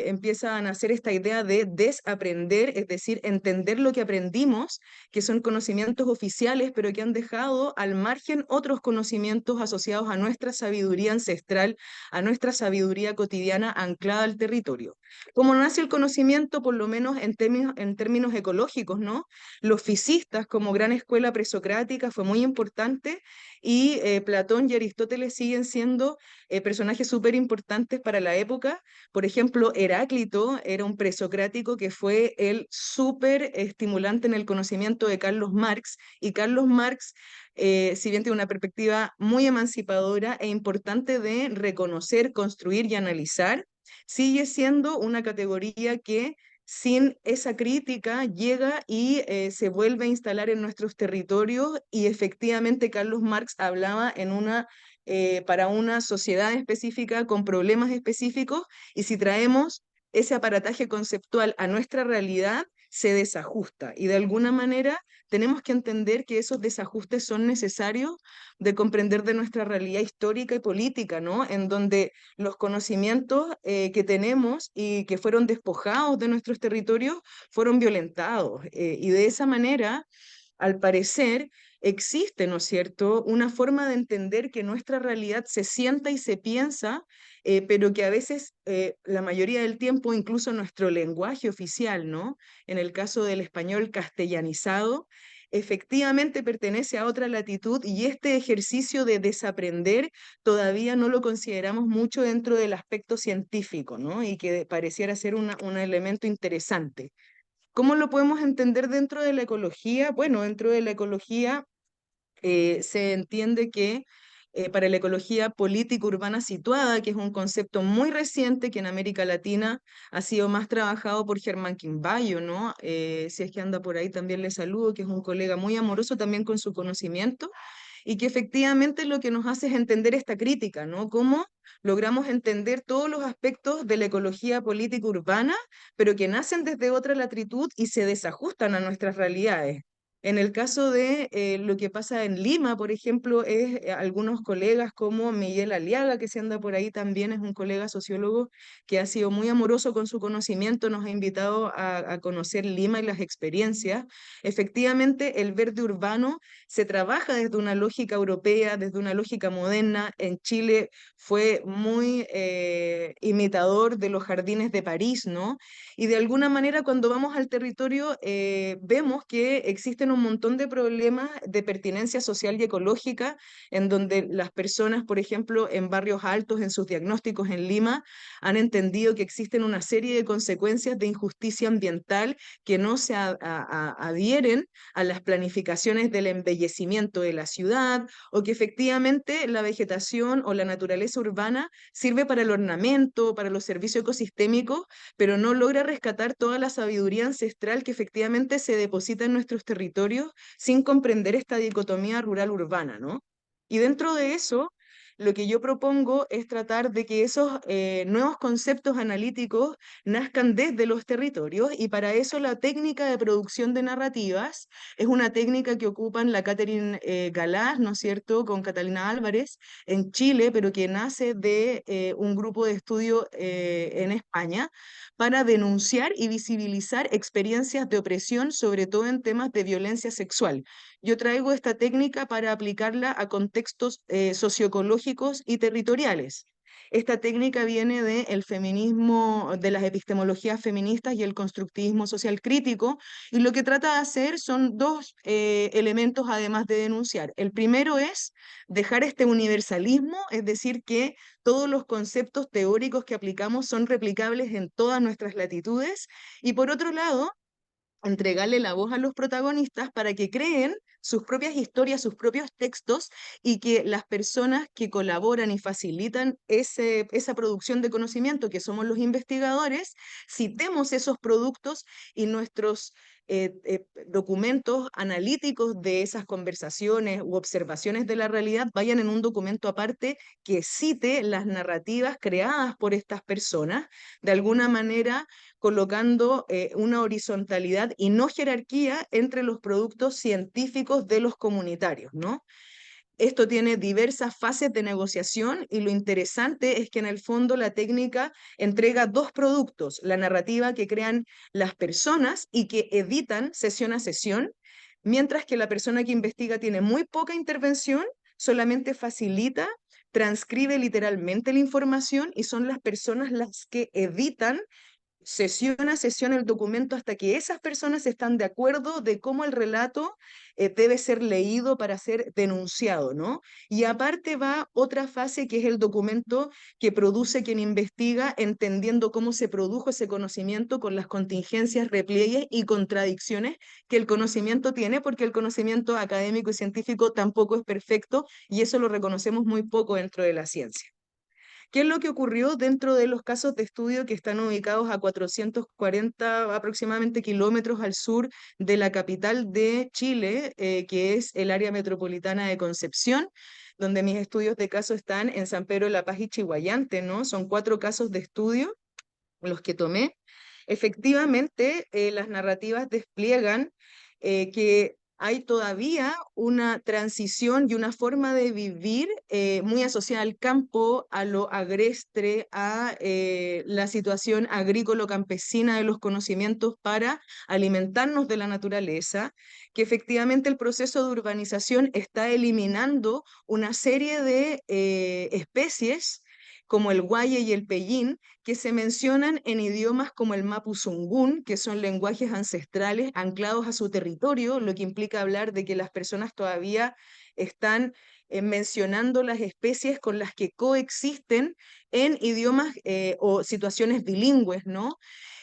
empieza a nacer esta idea de desaprender, es decir, entender lo que aprendimos, que son conocimientos oficiales, pero que han dejado al margen otros conocimientos asociados a nuestra sabiduría ancestral, a nuestra sabiduría cotidiana anclada al territorio. ¿Cómo nace el conocimiento? Por lo menos en términos ecológicos, ¿no? Los físicos como gran escuela presocrática fue muy importante y Platón y Aristóteles siguen siendo personajes súper importantes para la época. Por ejemplo, Heráclito era un presocrático que fue el súper estimulante en el conocimiento de Carlos Marx, y Carlos Marx, si bien tiene una perspectiva muy emancipadora e importante de reconocer, construir y analizar, sigue siendo una categoría que sin esa crítica llega y se vuelve a instalar en nuestros territorios y efectivamente Carlos Marx hablaba para una sociedad específica con problemas específicos y si traemos ese aparataje conceptual a nuestra realidad, se desajusta y de alguna manera tenemos que entender que esos desajustes son necesarios de comprender de nuestra realidad histórica y política, ¿no? En donde los conocimientos que tenemos y que fueron despojados de nuestros territorios fueron violentados. Y de esa manera, al parecer, existe, ¿no es cierto?, una forma de entender que nuestra realidad se sienta y se piensa, pero que a veces, la mayoría del tiempo, incluso nuestro lenguaje oficial, ¿no? En el caso del español castellanizado, efectivamente pertenece a otra latitud y este ejercicio de desaprender todavía no lo consideramos mucho dentro del aspecto científico, ¿no? Y que pareciera ser un elemento interesante. ¿Cómo lo podemos entender dentro de la ecología? Bueno, dentro de la ecología se entiende que para la ecología política urbana situada, que es un concepto muy reciente que en América Latina ha sido más trabajado por Germán Quimbayo, ¿no? Si es que anda por ahí también le saludo, que es un colega muy amoroso también con su conocimiento y que efectivamente lo que nos hace es entender esta crítica, ¿no? Cómo logramos entender todos los aspectos de la ecología política urbana, pero que nacen desde otra latitud y se desajustan a nuestras realidades. En el caso de lo que pasa en Lima, por ejemplo, es algunos colegas como Miguel Aliaga, que se anda por ahí también, es un colega sociólogo que ha sido muy amoroso con su conocimiento, nos ha invitado a conocer Lima y las experiencias. Efectivamente, el verde urbano se trabaja desde una lógica europea, desde una lógica moderna. En Chile fue muy imitador de los jardines de París, ¿no? Y de alguna manera cuando vamos al territorio vemos que existen un montón de problemas de pertinencia social y ecológica en donde las personas, por ejemplo, en barrios altos, en sus diagnósticos en Lima, han entendido que existen una serie de consecuencias de injusticia ambiental que no se adhieren a las planificaciones del embellecimiento de la ciudad o que efectivamente la vegetación o la naturaleza urbana sirve para el ornamento, para los servicios ecosistémicos, pero no logra rescatar toda la sabiduría ancestral que efectivamente se deposita en nuestros territorios sin comprender esta dicotomía rural-urbana, ¿no? Y dentro de eso, lo que yo propongo es tratar de que esos nuevos conceptos analíticos nazcan desde los territorios y para eso la técnica de producción de narrativas es una técnica que ocupan la Catherine Galás, ¿no es cierto?, con Catalina Álvarez en Chile, pero que nace de un grupo de estudio en España para denunciar y visibilizar experiencias de opresión, sobre todo en temas de violencia sexual. Yo traigo esta técnica para aplicarla a contextos socioecológicos y territoriales. Esta técnica viene del feminismo, de las epistemologías feministas y el constructivismo social crítico, y lo que trata de hacer son dos elementos además de denunciar. El primero es dejar este universalismo, es decir, que todos los conceptos teóricos que aplicamos son replicables en todas nuestras latitudes, y por otro lado, entregarle la voz a los protagonistas para que creen sus propias historias, sus propios textos y que las personas que colaboran y facilitan esa producción de conocimiento, que somos los investigadores, citemos esos productos y nuestros documentos analíticos de esas conversaciones u observaciones de la realidad vayan en un documento aparte que cite las narrativas creadas por estas personas, de alguna manera colocando una horizontalidad y no jerarquía entre los productos científicos de los comunitarios, ¿no? Esto tiene diversas fases de negociación y lo interesante es que en el fondo la técnica entrega dos productos, la narrativa que crean las personas y que editan sesión a sesión, mientras que la persona que investiga tiene muy poca intervención, solamente facilita, transcribe literalmente la información y son las personas las que editan sesión a sesión el documento hasta que esas personas están de acuerdo de cómo el relato debe ser leído para ser denunciado, ¿no? Y aparte va otra fase que es el documento que produce quien investiga, entendiendo cómo se produjo ese conocimiento con las contingencias, repliegues y contradicciones que el conocimiento tiene, porque el conocimiento académico y científico tampoco es perfecto y eso lo reconocemos muy poco dentro de la ciencia. ¿Qué es lo que ocurrió dentro de los casos de estudio que están ubicados a 440 aproximadamente kilómetros al sur de la capital de Chile, que es el área metropolitana de Concepción, donde mis estudios de caso están en San Pedro de la Paz y Chihuayante, ¿no? Son 4 casos de estudio los que tomé? Efectivamente, las narrativas despliegan que hay todavía una transición y una forma de vivir muy asociada al campo, a lo agreste, a la situación agrícola-campesina de los conocimientos para alimentarnos de la naturaleza, que efectivamente el proceso de urbanización está eliminando una serie de especies como el guaye y el pellín, que se mencionan en idiomas como el mapuzungún, que son lenguajes ancestrales anclados a su territorio, lo que implica hablar de que las personas todavía están mencionando las especies con las que coexisten en idiomas o situaciones bilingües, ¿no?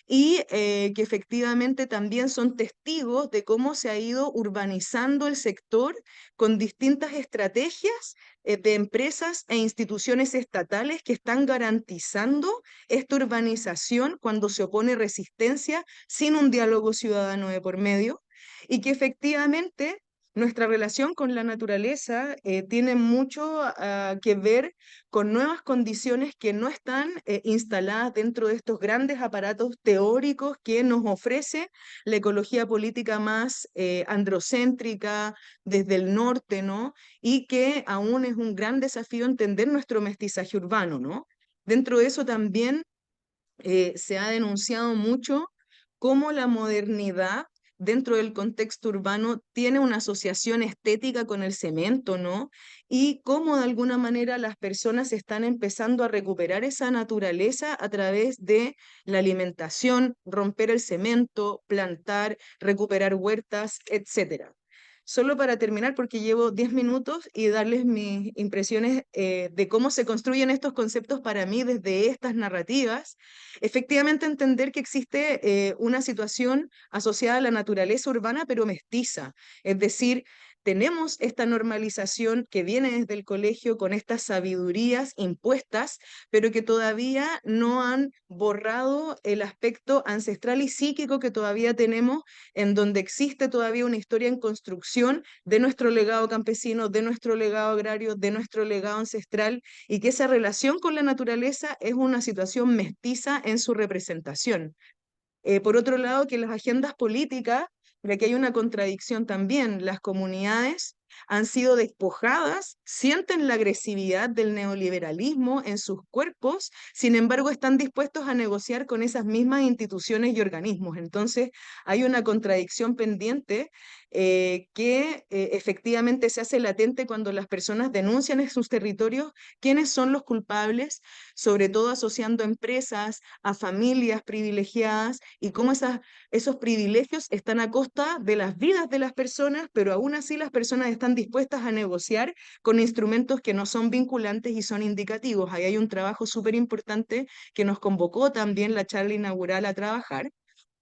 Y que efectivamente también son testigos de cómo se ha ido urbanizando el sector con distintas estrategias de empresas e instituciones estatales que están garantizando esta urbanización cuando se opone resistencia sin un diálogo ciudadano de por medio, y que efectivamente nuestra relación con la naturaleza tiene mucho que ver con nuevas condiciones que no están instaladas dentro de estos grandes aparatos teóricos que nos ofrece la ecología política más androcéntrica desde el norte, ¿no? Y que aún es un gran desafío entender nuestro mestizaje urbano, ¿no? Dentro de eso también se ha denunciado mucho cómo la modernidad dentro del contexto urbano tiene una asociación estética con el cemento, ¿no? Y cómo de alguna manera las personas están empezando a recuperar esa naturaleza a través de la alimentación, romper el cemento, plantar, recuperar huertas, etcétera. Solo para terminar, porque llevo 10 minutos, y darles mis impresiones de cómo se construyen estos conceptos para mí desde estas narrativas. Efectivamente, entender que existe una situación asociada a la naturaleza urbana, pero mestiza. Es decir, tenemos esta normalización que viene desde el colegio con estas sabidurías impuestas, pero que todavía no han borrado el aspecto ancestral y psíquico que todavía tenemos, en donde existe todavía una historia en construcción de nuestro legado campesino, de nuestro legado agrario, de nuestro legado ancestral, y que esa relación con la naturaleza es una situación mestiza en su representación. Por otro lado, que las agendas políticas, de que hay una contradicción también, las comunidades han sido despojadas, sienten la agresividad del neoliberalismo en sus cuerpos, sin embargo están dispuestos a negociar con esas mismas instituciones y organismos. Entonces hay una contradicción pendiente que efectivamente se hace latente cuando las personas denuncian en sus territorios quiénes son los culpables, sobre todo asociando empresas a familias privilegiadas y cómo esos privilegios están a costa de las vidas de las personas, pero aún así las personas están dispuestas a negociar con instrumentos que no son vinculantes y son indicativos. Ahí hay un trabajo súper importante que nos convocó también la charla inaugural a trabajar.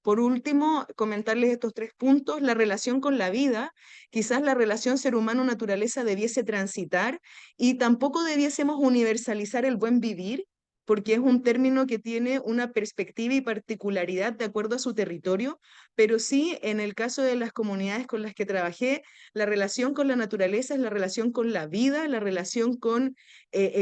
Por último, comentarles estos 3 puntos. La relación con la vida, quizás la relación ser humano-naturaleza debiese transitar, y tampoco debiésemos universalizar el buen vivir, porque es un término que tiene una perspectiva y particularidad de acuerdo a su territorio, pero sí, en el caso de las comunidades con las que trabajé, la relación con la naturaleza es la relación con la vida, la relación con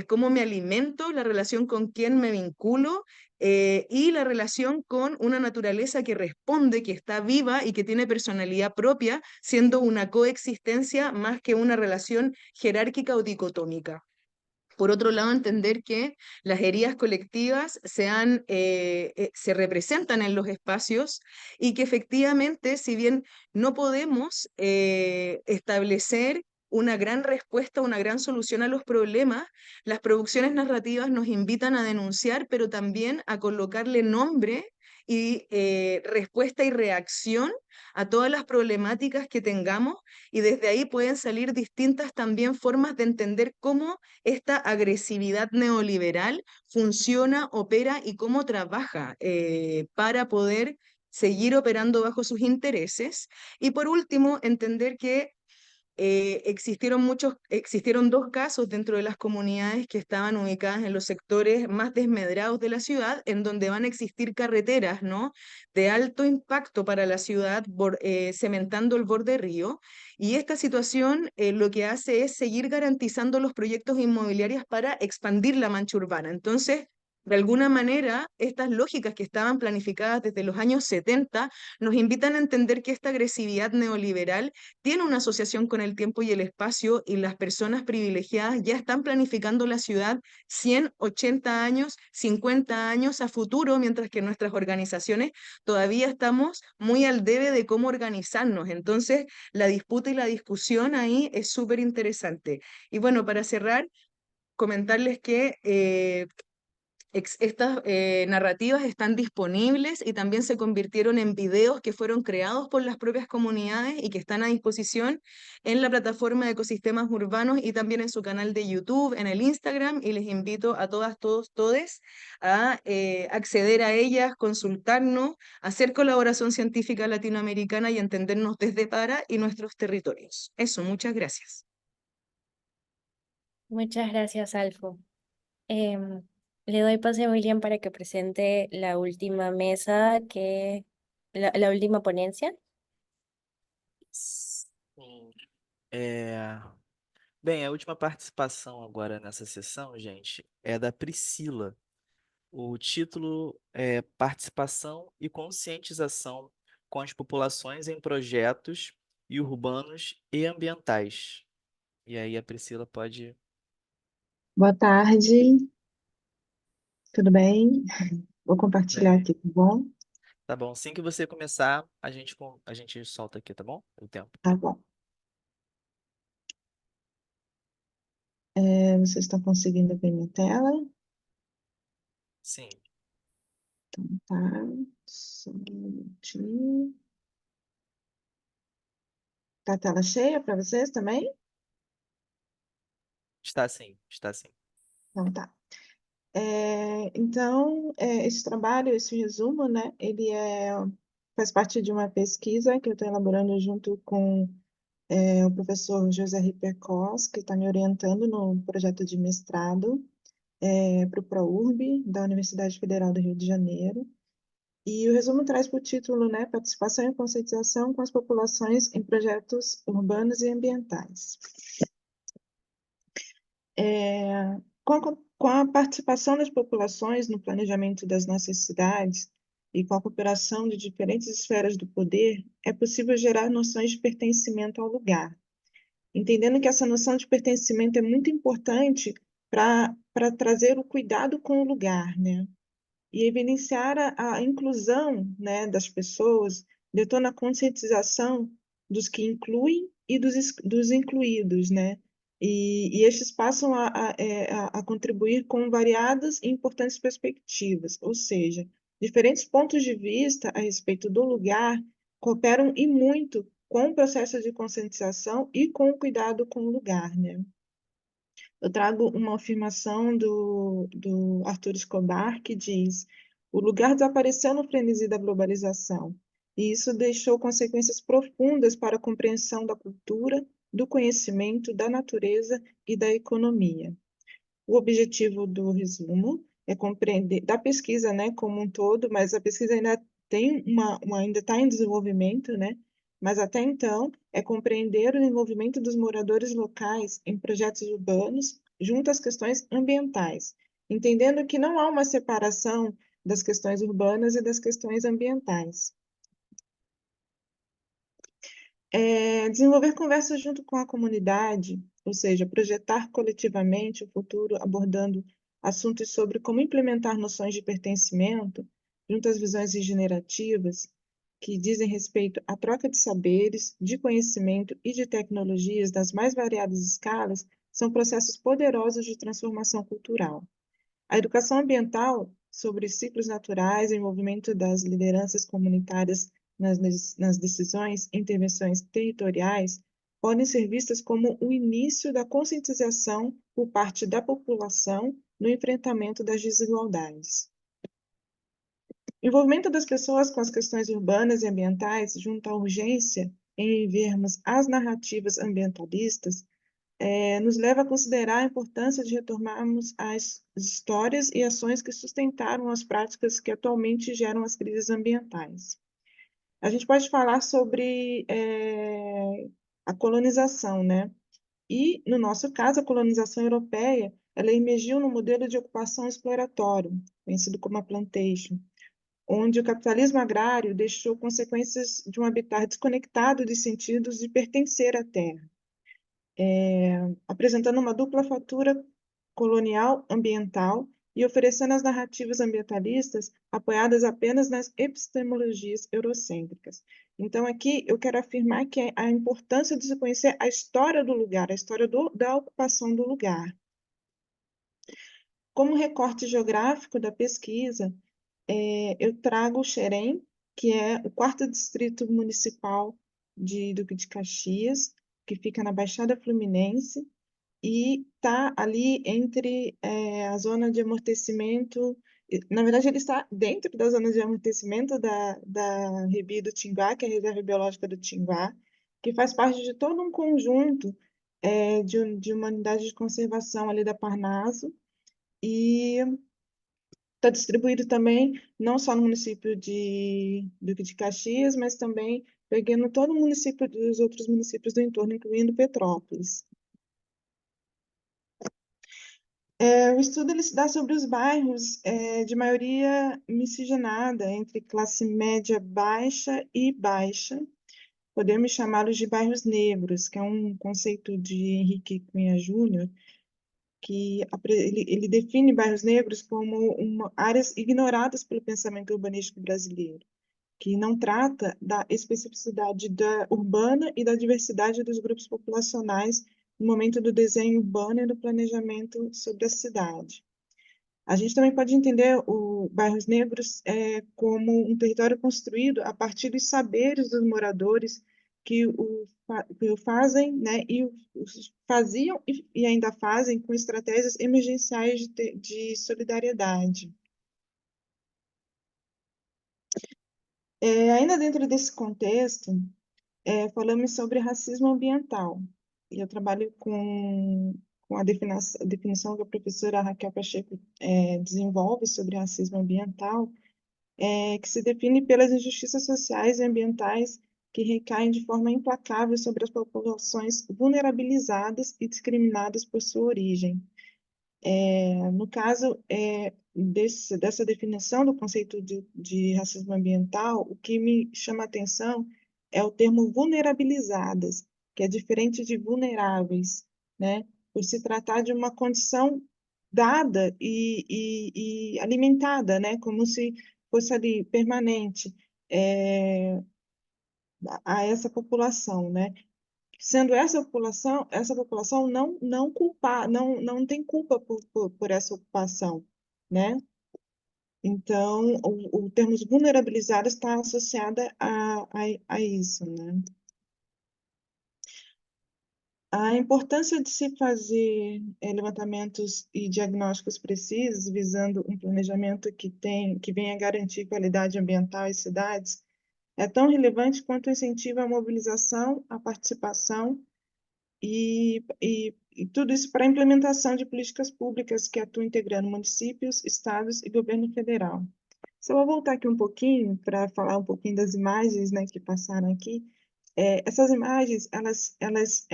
cómo me alimento, la relación con quién me vinculo, y la relación con una naturaleza que responde, que está viva y que tiene personalidad propia, siendo una coexistencia más que una relación jerárquica o dicotómica. Por otro lado, entender que las heridas colectivas se representan en los espacios, y que efectivamente, si bien no podemos establecer una gran respuesta, una gran solución a los problemas, las producciones narrativas nos invitan a denunciar, pero también a colocarle nombre y respuesta y reacción a todas las problemáticas que tengamos, y desde ahí pueden salir distintas también formas de entender cómo esta agresividad neoliberal funciona, opera y cómo trabaja para poder seguir operando bajo sus intereses. Y por último, entender que existieron dos casos dentro de las comunidades que estaban ubicadas en los sectores más desmedrados de la ciudad, en donde van a existir carreteras, ¿no?, de alto impacto para la ciudad, cementando el borde río. Y esta situación lo que hace es seguir garantizando los proyectos inmobiliarios para expandir la mancha urbana. Entonces, de alguna manera, estas lógicas que estaban planificadas desde los años 70 nos invitan a entender que esta agresividad neoliberal tiene una asociación con el tiempo y el espacio, y las personas privilegiadas ya están planificando la ciudad 100, 80 años, 50 años a futuro, mientras que nuestras organizaciones todavía estamos muy al debe de cómo organizarnos. Entonces, la disputa y la discusión ahí es súper interesante. Y bueno, para cerrar, comentarles que estas narrativas están disponibles y también se convirtieron en videos que fueron creados por las propias comunidades y que están a disposición en la plataforma de Ecosistemas Urbanos y también en su canal de YouTube, en el Instagram, y les invito a todas, todos, todes a acceder a ellas, consultarnos, hacer colaboración científica latinoamericana y entendernos desde para y nuestros territorios. Eso, muchas gracias. Muchas gracias, Alfo. Em, Le doy pase a William para que presente la última mesa, la última ponencia. Sim. É, Bem, a última participação agora nessa sessão, gente, é da Priscila. O título é Participação e Conscientização com as Populações em Projetos e Urbanos e Ambientais. E aí a Priscila pode. Boa tarde, tudo bem? Vou compartilhar Bem, aqui, tá bom? tá bom. Assim que você começar, a gente solta aqui, tá bom? O tempo. Tá bom. Vocês estão conseguindo ver minha tela? Sim. Então tá, só um minutinho. Tá a tela cheia para vocês também? Está sim, está sim. Então tá. Então, esse trabalho, esse resumo, né, faz parte de uma pesquisa que eu estou elaborando junto com o professor José Ripper Cos, que está me orientando no projeto de mestrado para o ProURB, da Universidade Federal do Rio de Janeiro. E o resumo traz por título, né, Participação e Conscientização com as Populações em Projetos Urbanos e Ambientais. Com a participação das populações no planejamento das nossas cidades e com a cooperação de diferentes esferas do poder, é possível gerar noções de pertencimento ao lugar, entendendo que essa noção de pertencimento é muito importante para trazer o cuidado com o lugar, né? E evidenciar a inclusão, né, das pessoas, detona a conscientização dos que incluem e dos incluídos, né? E estes passam a contribuir com variadas e importantes perspectivas, ou seja, diferentes pontos de vista a respeito do lugar cooperam e muito com o processo de conscientização e com o cuidado com o lugar, né? Eu trago uma afirmação do Arthur Escobar, que diz: o lugar desapareceu no frenesi da globalização, e isso deixou consequências profundas para a compreensão da cultura, do conhecimento, da natureza e da economia. O objetivo do resumo é compreender, da pesquisa, né, como um todo, mas a pesquisa ainda tem ainda está em desenvolvimento, né? Mas até então é compreender o envolvimento dos moradores locais em projetos urbanos junto às questões ambientais, entendendo que não há uma separação das questões urbanas e das questões ambientais. Desenvolver conversas junto com a comunidade, ou seja, projetar coletivamente o futuro abordando assuntos sobre como implementar noções de pertencimento junto às visões regenerativas que dizem respeito à troca de saberes, de conhecimento e de tecnologias das mais variadas escalas, são processos poderosos de transformação cultural. A educação ambiental sobre os ciclos naturais, o envolvimento das lideranças comunitárias nas decisões e intervenções territoriais podem ser vistas como o início da conscientização por parte da população no enfrentamento das desigualdades. O envolvimento das pessoas com as questões urbanas e ambientais, junto à urgência em vermos as narrativas ambientalistas, nos leva a considerar a importância de retomarmos as histórias e ações que sustentaram as práticas que atualmente geram as crises ambientais. A gente pode falar sobre a colonização, né? E, no nosso caso, a colonização europeia, ela emergiu no modelo de ocupação exploratório, conhecido como a plantation, onde o capitalismo agrário deixou consequências de um habitat desconectado dos sentidos de pertencer à terra, apresentando uma dupla fatura colonial ambiental e oferecendo as narrativas ambientalistas apoiadas apenas nas epistemologias eurocêntricas. Então, aqui eu quero afirmar que é a importância de se conhecer a história do lugar, a história da ocupação do lugar. Como recorte geográfico da pesquisa, eu trago o Xerém, que é o quarto distrito municipal de Duque de Caxias, que fica na Baixada Fluminense, e está ali entre a zona de amortecimento. Na verdade, ele está dentro da zona de amortecimento da Rebi do Tinguá, que é a Reserva Biológica do Tinguá, que faz parte de todo um conjunto de uma unidade de conservação ali da Parnaso, e está distribuído também não só no município de Duque de Caxias, mas também pegando todo o município dos outros municípios do entorno, incluindo Petrópolis. O estudo ele se dá sobre os bairros de maioria miscigenada, entre classe média baixa e baixa. Podemos chamá-los de bairros negros, que é um conceito de Henrique Cunha Júnior, que ele define bairros negros como áreas ignoradas pelo pensamento urbanístico brasileiro, que não trata da especificidade urbana e da diversidade dos grupos populacionais no momento do desenho urbano e do planejamento sobre a cidade. A gente também pode entender os bairros negros como um território construído a partir dos saberes dos moradores que o fazem, né, faziam e ainda fazem com estratégias emergenciais de solidariedade. Ainda dentro desse contexto, falamos sobre racismo ambiental. E eu trabalho com a definição que a professora Raquel Pacheco desenvolve sobre racismo ambiental, que se define pelas injustiças sociais e ambientais que recaem de forma implacável sobre as populações vulnerabilizadas e discriminadas por sua origem. No caso dessa definição do conceito de racismo ambiental, o que me chama a atenção é o termo vulnerabilizadas, que é diferente de vulneráveis, né? Por se tratar de uma condição dada e alimentada, né? Como se fosse ali permanente a essa população, né? Sendo essa população não tem culpa por essa ocupação, né? Então, o termo vulnerabilizado está associado a isso, né? A importância de se fazer levantamentos e diagnósticos precisos, visando um planejamento que venha garantir qualidade ambiental às cidades, é tão relevante quanto o incentivo à mobilização, à participação e tudo isso para a implementação de políticas públicas que atuam integrando municípios, estados e governo federal. Só vou voltar aqui um pouquinho para falar um pouquinho das imagens, né, que passaram aqui. Essas imagens, elas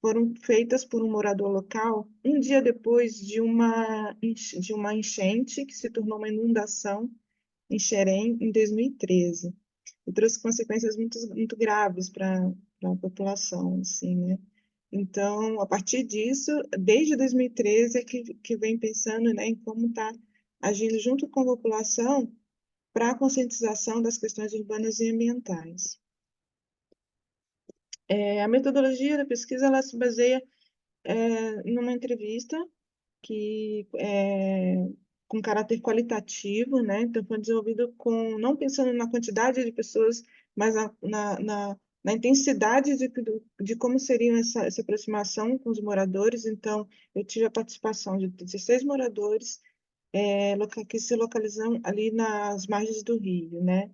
foram feitas por um morador local um dia depois de uma enchente que se tornou uma inundação em Xerém em 2013 e trouxe consequências muito graves para a população, assim, né? Então, a partir disso, desde 2013 é que vem pensando, né, em como está agindo junto com a população para a conscientização das questões urbanas e ambientais. A metodologia da pesquisa ela se baseia numa entrevista que com caráter qualitativo, né? Então foi desenvolvido não pensando na quantidade de pessoas, mas na intensidade de como seria essa aproximação com os moradores. Então, eu tive a participação de 16 moradores que se localizam ali nas margens do rio, né?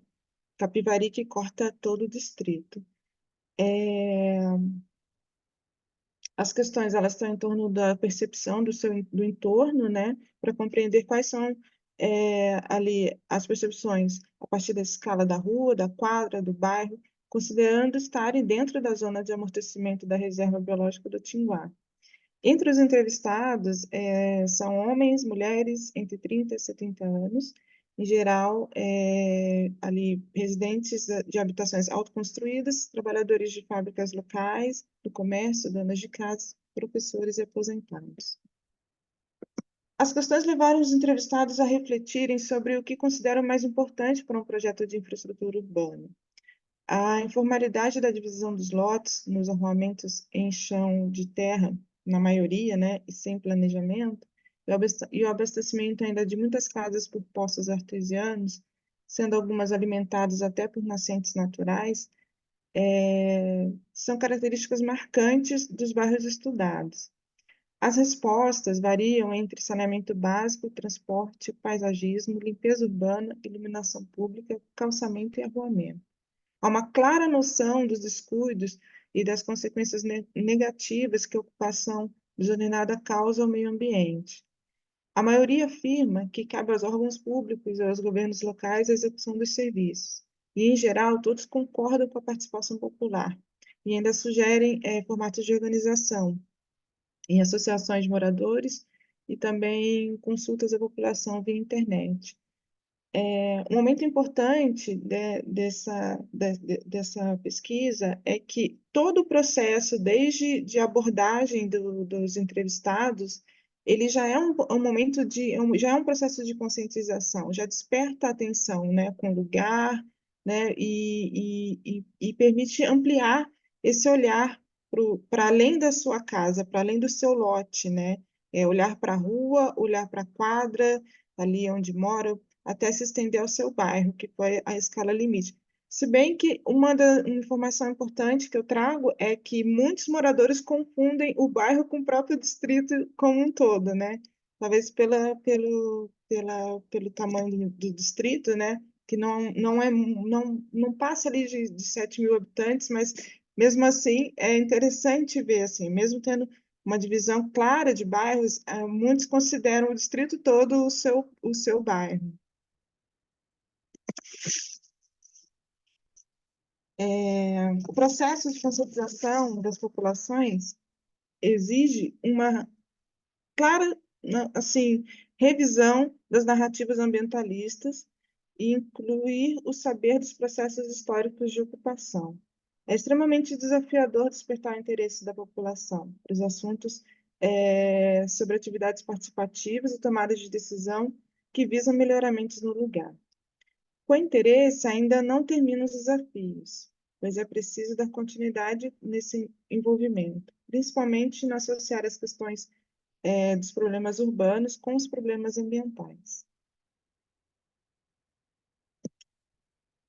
Capivari, que corta todo o distrito. É, as questões elas estão em torno da percepção do entorno, né, para compreender quais são ali as percepções a partir da escala da rua, da quadra, do bairro, considerando estarem dentro da zona de amortecimento da reserva biológica do Tinguá. Entre os entrevistados, são homens, mulheres entre 30 e 70 anos, em geral, ali residentes de habitações autoconstruídas, trabalhadores de fábricas locais, do comércio, donas de casa, professores e aposentados. As questões levaram os entrevistados a refletirem sobre o que consideram mais importante para um projeto de infraestrutura urbana. A informalidade da divisão dos lotes nos arruamentos em chão de terra, na maioria, né, e sem planejamento, e o abastecimento ainda de muitas casas por poços artesianos, sendo algumas alimentadas até por nascentes naturais, são características marcantes dos bairros estudados. As respostas variam entre saneamento básico, transporte, paisagismo, limpeza urbana, iluminação pública, calçamento e arruamento. Há uma clara noção dos descuidos e das consequências negativas que a ocupação desordenada causa ao meio ambiente. A maioria afirma que cabe aos órgãos públicos e aos governos locais a execução dos serviços. E, em geral, todos concordam com a participação popular e ainda sugerem formatos de organização em associações de moradores e também consultas à população via internet. Um momento importante dessa pesquisa é que todo o processo, desde de abordagem dos entrevistados, ele já é um momento já é um processo de conscientização, já desperta a atenção, né, com o lugar, né, e permite ampliar esse olhar para além da sua casa, para além do seu lote, né, olhar para a rua, olhar para a quadra, ali onde mora, até se estender ao seu bairro, que foi a escala limite. Se bem que uma informação importante que eu trago é que muitos moradores confundem o bairro com o próprio distrito como um todo, né? Talvez pelo tamanho do distrito, né? Que não passa ali de 7 mil habitantes, mas mesmo assim é interessante ver, assim, mesmo tendo uma divisão clara de bairros, muitos consideram o distrito todo o seu bairro. O processo de conscientização das populações exige uma clara, assim, revisão das narrativas ambientalistas e incluir o saber dos processos históricos de ocupação. É extremamente desafiador despertar o interesse da população para os assuntos sobre atividades participativas e tomadas de decisão que visam melhoramentos no lugar. Com interesse, ainda não terminam os desafios, pois é preciso dar continuidade nesse envolvimento, principalmente no associar as questões dos problemas urbanos com os problemas ambientais.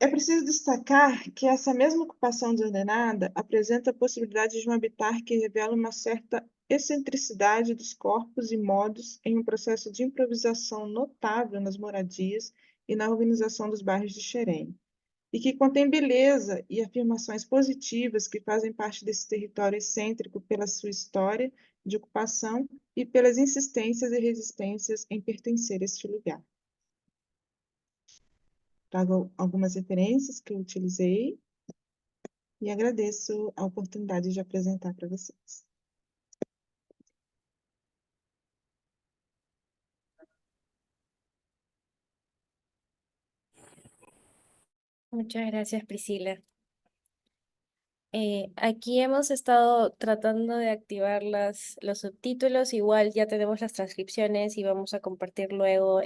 É preciso destacar que essa mesma ocupação desordenada apresenta a possibilidade de um habitat que revela uma certa excentricidade dos corpos e modos em um processo de improvisação notável nas moradias e na organização dos bairros de Xerém, e que contém beleza e afirmações positivas que fazem parte desse território excêntrico pela sua história de ocupação e pelas insistências e resistências em pertencer a este lugar. Trago algumas referências que eu utilizei e agradeço a oportunidade de apresentar para vocês. Muchas gracias, Priscila. Aquí hemos estado tratando de activar los subtítulos, igual ya tenemos las transcripciones y vamos a compartir luego,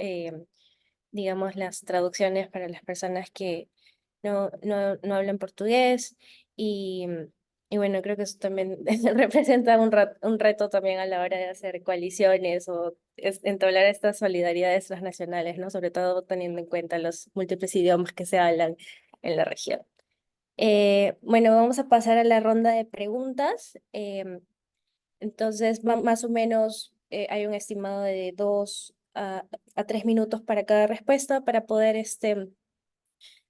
digamos, las traducciones para las personas que no hablan portugués y bueno, creo que eso también representa un reto también a la hora de hacer coaliciones o entablar estas solidaridades transnacionales, ¿no? Sobre todo teniendo en cuenta los múltiples idiomas que se hablan en la región. Bueno, vamos a pasar a la ronda de preguntas. Entonces, más o menos hay un estimado de 2 a 3 minutos para cada respuesta para poder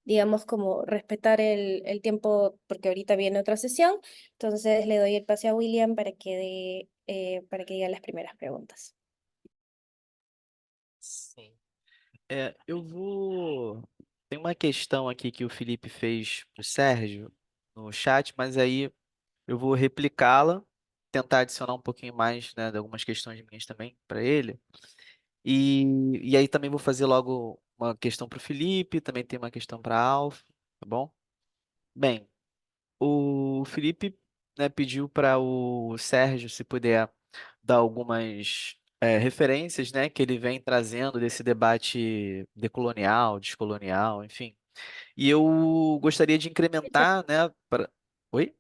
digamos, como respetar el tiempo, porque ahorita viene otra sesión. Entonces le doy el pase a William para que diga las primeras preguntas. Sim. Eu vou. Tem uma questão aqui que o Felipe fez para o Sérgio no chat, mas aí eu vou replicá-la, tentar adicionar um pouquinho mais, né, de algumas questões minhas também para ele. E aí também vou fazer logo uma questão para o Felipe, também tem uma questão para a Alfa, tá bom? Bem, o Felipe, né, pediu para o Sérgio, se puder, dar algumas referências, né, que ele vem trazendo desse debate decolonial, descolonial, enfim. E eu gostaria de incrementar, né, para... Oi?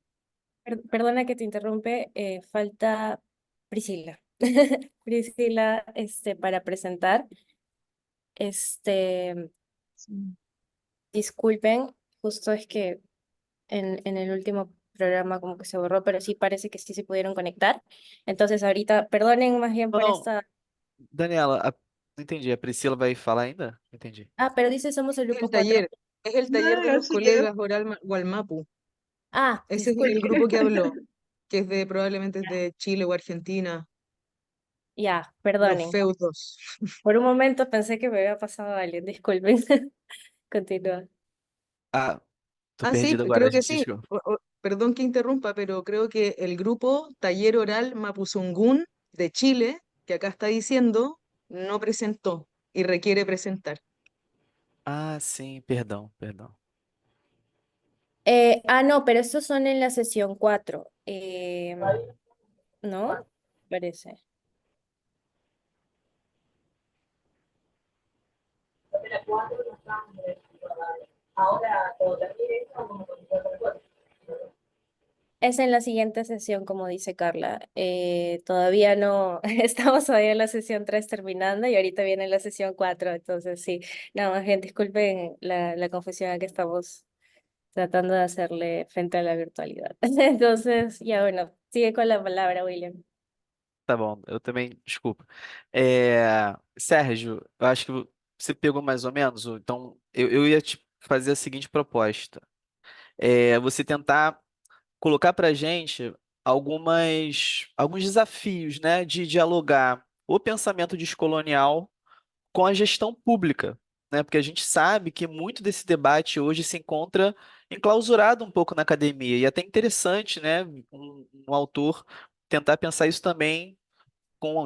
Perdona que te interrumpe, falta Priscila. Priscila, para presentar. Este, Sim. disculpen, justo es que en el último programa como que se borró, pero sí parece que sí se pudieron conectar. Entonces ahorita, perdonen más bien Não, por não, esta... Daniela, não entendi. A Priscila vai falar ainda? Não entendi. Ah, pero dice somos el Es grupo el 4. taller, es el taller Não, de eu los cheguei. colegas Oral Gualmapu. Ah, Ese es el disculpe. grupo que habló, que es de probablemente es de Chile o Argentina, Ya, los perdonen. feudos. Por un momento pensé que me había pasado a alguien, disculpen. Continúa. Ah, tô Ah, sí, perdido agora, creo que gente. sí. Desculpa. Perdón que interrumpa, pero creo que el grupo Taller Oral Mapuzungún de Chile, que acá está diciendo, no presentó y requiere presentar. Ah, sim, perdão, perdão. No, pero estos son en la sesión 4. ¿No? Parece. Es en la siguiente sesión, como dice Carla. Todavía no, estamos todavía en la sesión 3 terminando y ahorita viene la sesión 4. Entonces sí, no, más bien disculpen la confusión que estamos tratando de hacerle frente a la virtualidad. Entonces, ya bueno, sigue con la palabra, William. Tá bom, eu também, desculpa. Sérgio, eu acho que você pegou mais ou menos, então eu ia te fazer a seguinte proposta. Você tentar colocar para a gente alguns desafios, né, de dialogar o pensamento descolonial com a gestão pública, né? Porque a gente sabe que muito desse debate hoje se encontra enclausurado um pouco na academia, e é até interessante, né, um autor tentar pensar isso também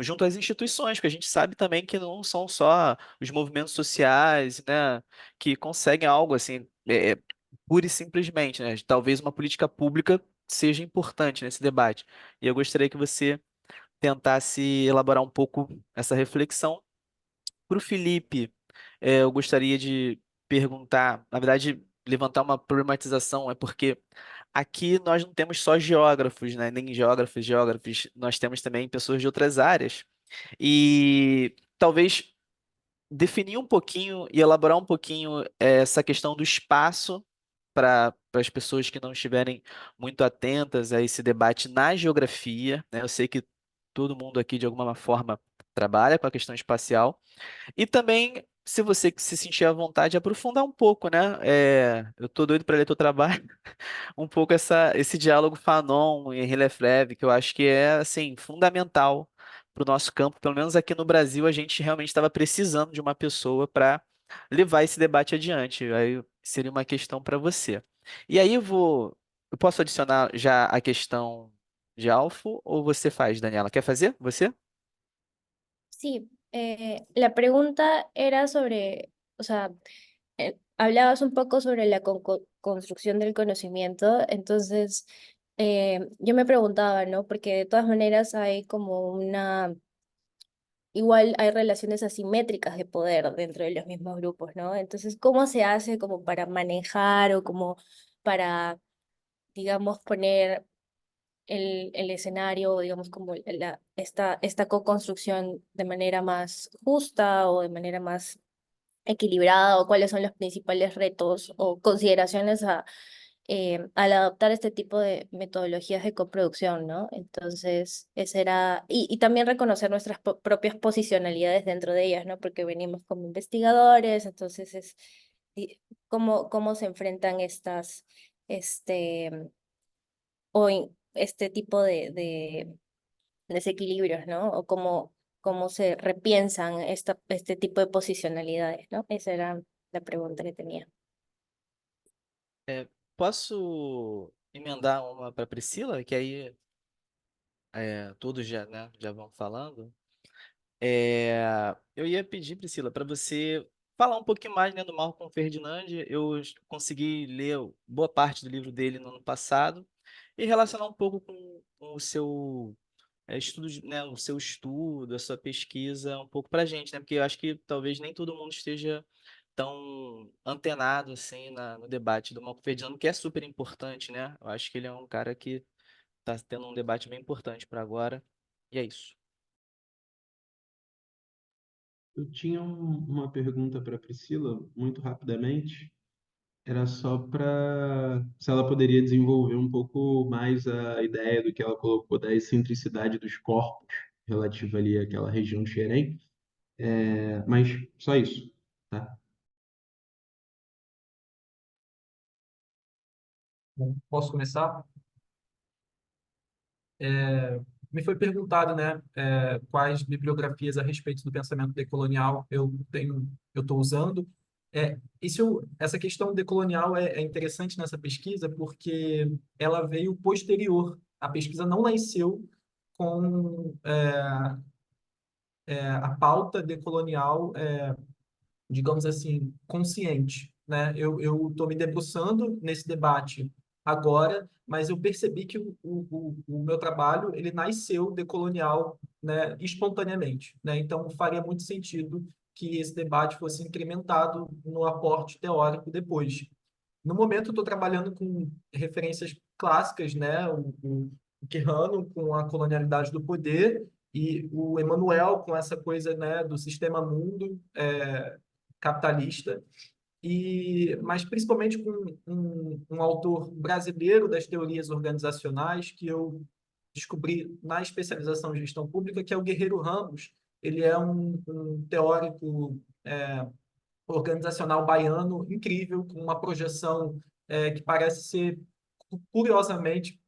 junto às instituições, porque a gente sabe também que não são só os movimentos sociais, né, que conseguem algo assim, pura e simplesmente, né? Talvez uma política pública seja importante nesse debate. E eu gostaria que você tentasse elaborar um pouco essa reflexão. Para o Felipe, eu gostaria de perguntar, na verdade, levantar uma problematização, é porque aqui nós não temos só geógrafos, né? Nem geógrafos, nós temos também pessoas de outras áreas. E talvez definir um pouquinho e elaborar um pouquinho essa questão do espaço para as pessoas que não estiverem muito atentas a esse debate na geografia, né? Eu sei que todo mundo aqui, de alguma forma, trabalha com a questão espacial. E também, se você se sentir à vontade, aprofundar um pouco, né? Eu tô doido para ler teu trabalho, um pouco esse diálogo Fanon e Henri Lefebvre, que eu acho que é, assim, fundamental para o nosso campo. Pelo menos aqui no Brasil, a gente realmente estava precisando de uma pessoa para levar esse debate adiante. Aí seria uma questão para você. E aí eu posso adicionar já a questão de Alfo ou você faz, Daniela? Quer fazer? Você? Sí, la pregunta era sobre, o sea, hablabas un poco sobre la construcción del conocimiento, entonces yo me preguntaba, ¿no? Porque de todas maneras hay como igual hay relaciones asimétricas de poder dentro de los mismos grupos, ¿no? Entonces, ¿cómo se hace como para manejar o como para, digamos, poner el escenario, o digamos, como esta co-construcción de manera más justa o de manera más equilibrada, o cuáles son los principales retos o consideraciones al adoptar este tipo de metodologías de coproducción, ¿no? Entonces, ese era, y también reconocer nuestras propias posicionalidades dentro de ellas, ¿no? Porque venimos como investigadores, entonces cómo se enfrentan este, este tipo de desequilibrios, ¿no? O cómo se repiensan este tipo de posicionalidades, ¿no? Esa era la pregunta que tenía. É, posso emendar uma para Priscila, que aí todos já, né, já vão falando. Eu ia pedir, Priscila, para você falar um pouquinho mais, né, do Malcolm Ferdinand. Eu consegui ler boa parte do livro dele no ano passado e relacionar um pouco com o seu né, o seu estudo, a sua pesquisa, um pouco para a gente, né? Porque eu acho que talvez nem todo mundo esteja tão antenado assim no debate do Malcolm Ferdinand, que é super importante, né? Eu acho que ele é um cara que está tendo um debate bem importante para agora. E é isso. Eu tinha uma pergunta para a Priscila, muito rapidamente. Era só para se ela poderia desenvolver um pouco mais a ideia do que ela colocou da excentricidade dos corpos relativa ali àquela região de Xerém. Mas só isso, tá? Bom, posso começar? Me foi perguntado, né, quais bibliografias a respeito do pensamento decolonial eu estou usando. Essa questão decolonial é interessante nessa pesquisa porque ela veio posterior. A pesquisa não nasceu com a pauta decolonial, digamos assim, consciente, né? Eu estou me debruçando nesse debate agora, mas eu percebi que o meu trabalho ele nasceu decolonial, né, espontaneamente, né? Então faria muito sentido que esse debate fosse incrementado no aporte teórico depois. No momento, eu estou trabalhando com referências clássicas, né? O Quijano com a colonialidade do poder e o Emmanuel com essa coisa, né, do sistema mundo capitalista, mas principalmente com um autor brasileiro das teorias organizacionais que eu descobri na especialização em gestão pública, que é o Guerreiro Ramos. Ele é um teórico organizacional baiano incrível, com uma projeção que parece ser, curiosamente,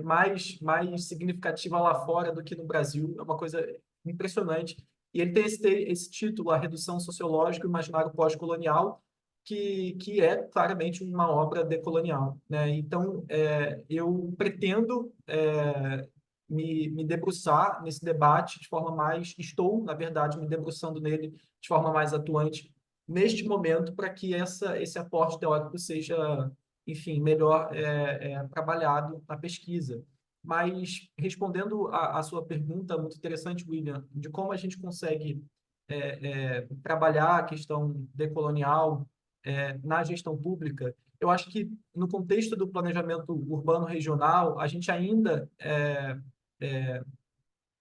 mais significativa lá fora do que no Brasil. É uma coisa impressionante. E ele tem esse título, A Redução Sociológica e o Imaginário Pós-Colonial, que é claramente uma obra decolonial, né? Então, eu pretendo me debruçar nesse debate de forma estou, na verdade, me debruçando nele de forma mais atuante neste momento para que esse aporte teórico seja, enfim, melhor trabalhado na pesquisa. Mas, respondendo a sua pergunta, muito interessante, William, de como a gente consegue trabalhar a questão decolonial na gestão pública, eu acho que, no contexto do planejamento urbano regional, a gente ainda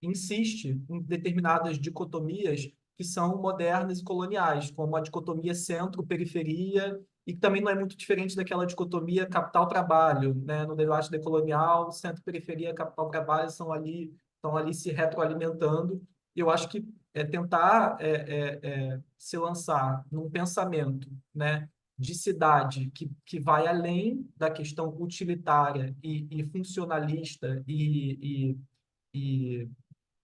insiste em determinadas dicotomias que são modernas e coloniais, como a dicotomia centro-periferia, e que também não é muito diferente daquela dicotomia capital-trabalho, né? No debate decolonial, centro-periferia e capital-trabalho estão ali se retroalimentando. E eu acho que tentar se lançar num pensamento, né, de cidade que vai além da questão utilitária e funcionalista e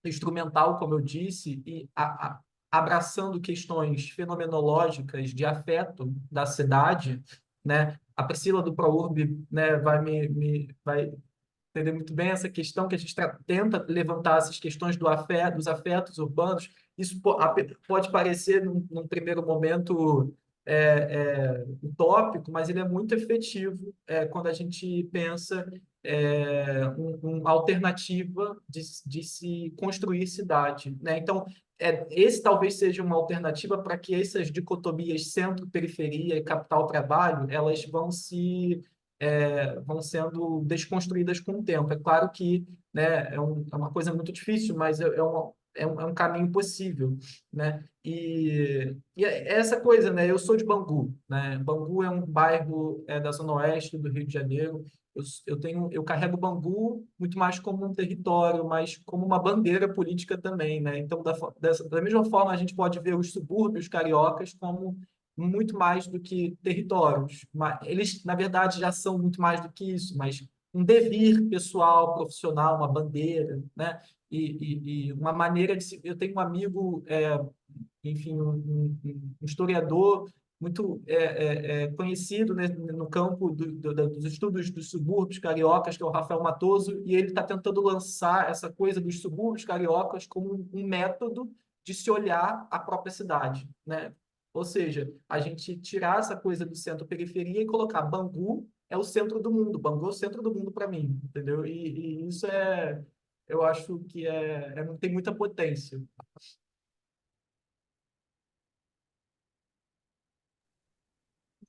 instrumental, como eu disse, e abraçando questões fenomenológicas de afeto da cidade, né? A Priscila do ProUrb, né, vai entender muito bem essa questão que a gente tenta levantar essas questões dos afetos urbanos. Isso pode parecer, num primeiro momento, utópico, mas ele é muito efetivo quando a gente pensa uma alternativa de se construir cidade, né? Então, esse talvez seja uma alternativa para que essas dicotomias centro-periferia e capital-trabalho, elas vão sendo desconstruídas com o tempo. É claro que, né, é uma coisa muito difícil, mas é um caminho possível, né? E é essa coisa, né? Eu sou de Bangu, né? Bangu é um bairro da zona oeste do Rio de Janeiro. Eu carrego Bangu muito mais como um território, mas como uma bandeira política também, né? Então, da mesma forma, a gente pode ver os subúrbios cariocas como muito mais do que territórios. Eles, na verdade, já são muito mais do que isso, mas um devir pessoal, profissional, uma bandeira, né? E uma maneira de se... Eu tenho um amigo, enfim, um historiador muito conhecido, né, no campo dos estudos dos subúrbios cariocas, que é o Rafael Matoso, e ele está tentando lançar essa coisa dos subúrbios cariocas como um método de se olhar a própria cidade, né? Ou seja, a gente tirar essa coisa do centro-periferia e colocar Bangu é o centro do mundo, Bangu é o centro do mundo para mim, entendeu? E isso eu acho que tem muita potência.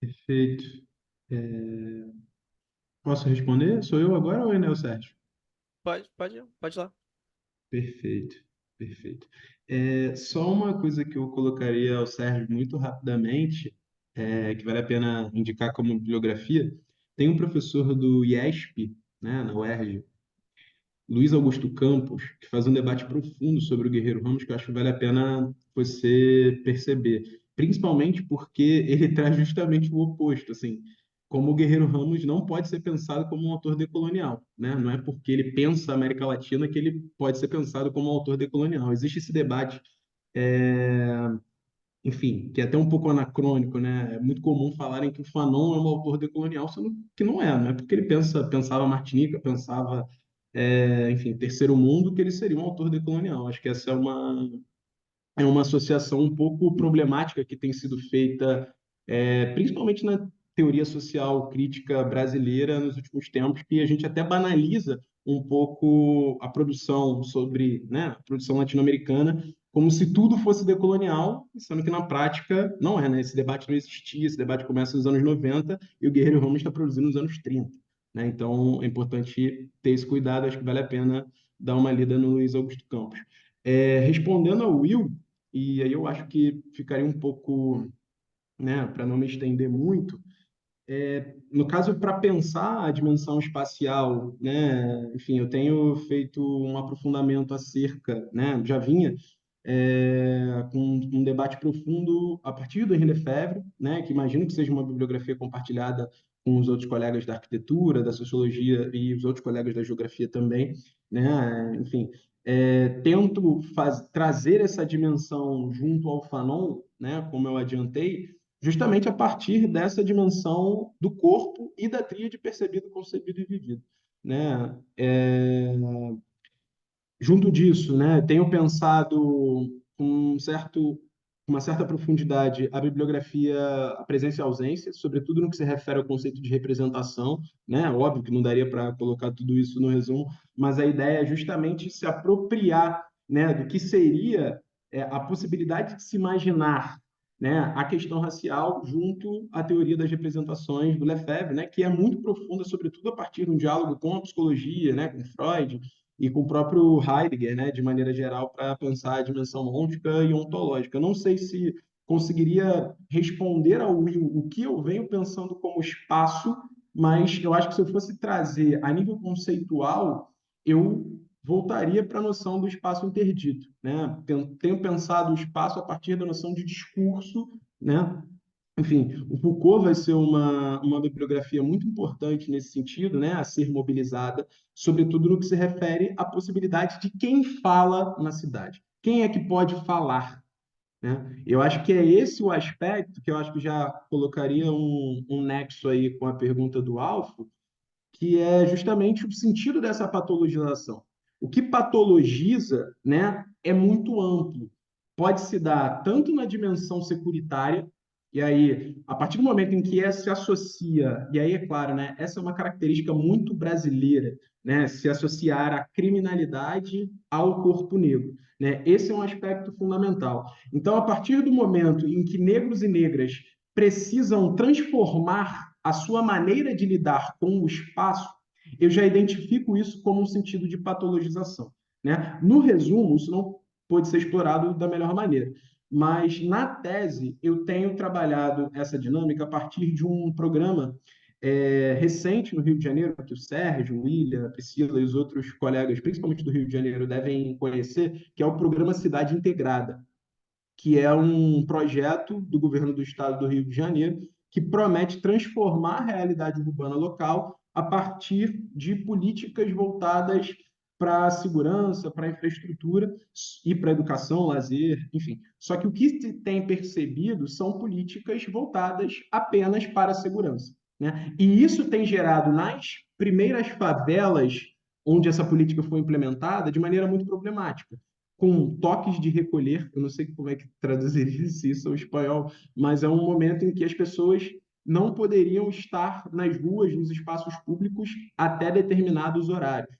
Perfeito. É, Posso responder? Sou eu agora ou ainda é o Sérgio? Pode ir lá. Perfeito, perfeito. Só uma coisa que eu colocaria ao Sérgio muito rapidamente, que vale a pena indicar como bibliografia. Tem um professor do IESP, né, na UERJ, Luiz Augusto Campos, que faz um debate profundo sobre o Guerreiro Ramos, que eu acho que vale a pena você perceber, principalmente porque ele traz justamente o oposto, assim, como o Guerreiro Ramos não pode ser pensado como um autor decolonial, né? Não é porque ele pensa a América Latina que ele pode ser pensado como um autor decolonial. Existe esse debate, é, enfim, que é até um pouco anacrônico, né? É muito comum falarem que o Fanon é um autor decolonial, sendo que não é porque ele pensava Martinica, pensava enfim, terceiro mundo, que ele seria um autor decolonial. Acho que essa é uma associação um pouco problemática que tem sido feita, principalmente na teoria social crítica brasileira nos últimos tempos, que a gente até banaliza um pouco a produção sobre, né, a produção latino-americana, como se tudo fosse decolonial, sendo que na prática não é, né? Esse debate não existia, esse debate começa nos anos 90 e o Guerreiro Ramos está produzindo nos anos 30, né? Então é importante ter esse cuidado, acho que vale a pena dar uma lida no Luiz Augusto Campos. Respondendo ao Will, e aí eu acho que ficaria um pouco, né, para não me estender muito, no caso, para pensar a dimensão espacial, né, enfim, eu tenho feito um aprofundamento acerca, né, já vinha com um debate profundo a partir do Henri Lefebvre, né, que imagino que seja uma bibliografia compartilhada com os outros colegas da arquitetura, da sociologia e os outros colegas da geografia também, né, enfim, tento trazer essa dimensão junto ao Fanon, né, como eu adiantei, justamente a partir dessa dimensão do corpo e da tríade percebido, concebido e vivido, né? Junto disso, né, tenho pensado com uma certa profundidade a bibliografia, a presença e a ausência, sobretudo no que se refere ao conceito de representação, né? Óbvio que não daria para colocar tudo isso no resumo, mas a ideia é justamente se apropriar, né, do que seria a possibilidade de se imaginar, né, a questão racial junto à teoria das representações do Lefebvre, né, que é muito profunda, sobretudo a partir de um diálogo com a psicologia, né, com Freud, e com o próprio Heidegger, né, de maneira geral, para pensar a dimensão ôntica e ontológica. Eu não sei se conseguiria responder ao Will o que eu venho pensando como espaço, mas eu acho que se eu fosse trazer a nível conceitual, eu voltaria para a noção do espaço interdito, né? Tenho pensado o espaço a partir da noção de discurso, né? Enfim, o Foucault vai ser uma bibliografia muito importante nesse sentido, né, a ser mobilizada, sobretudo no que se refere à possibilidade de quem fala na cidade. Quem é que pode falar, né? Eu acho que é esse o aspecto que eu acho que já colocaria um nexo aí com a pergunta do Alfo, que é justamente o sentido dessa patologização. O que patologiza, né, é muito amplo. Pode se dar tanto na dimensão securitária, e aí, a partir do momento em que se associa, e aí é claro, né, essa é uma característica muito brasileira, né, se associar a criminalidade ao corpo negro, né? Esse é um aspecto fundamental. Então, a partir do momento em que negros e negras precisam transformar a sua maneira de lidar com o espaço, eu já identifico isso como um sentido de patologização, né? No resumo, isso não pode ser explorado da melhor maneira, mas na tese eu tenho trabalhado essa dinâmica a partir de um programa recente no Rio de Janeiro, que o Sérgio, o William, a Priscila e os outros colegas, principalmente do Rio de Janeiro, devem conhecer, que é o programa Cidade Integrada, que é um projeto do governo do estado do Rio de Janeiro que promete transformar a realidade urbana local a partir de políticas voltadas para a segurança, para a infraestrutura e para a educação, lazer, enfim. Só que o que se tem percebido são políticas voltadas apenas para a segurança, né? E isso tem gerado nas primeiras favelas onde essa política foi implementada de maneira muito problemática, com toques de recolher. Eu não sei como é que traduziria isso ao espanhol, mas é um momento em que as pessoas não poderiam estar nas ruas, nos espaços públicos até determinados horários,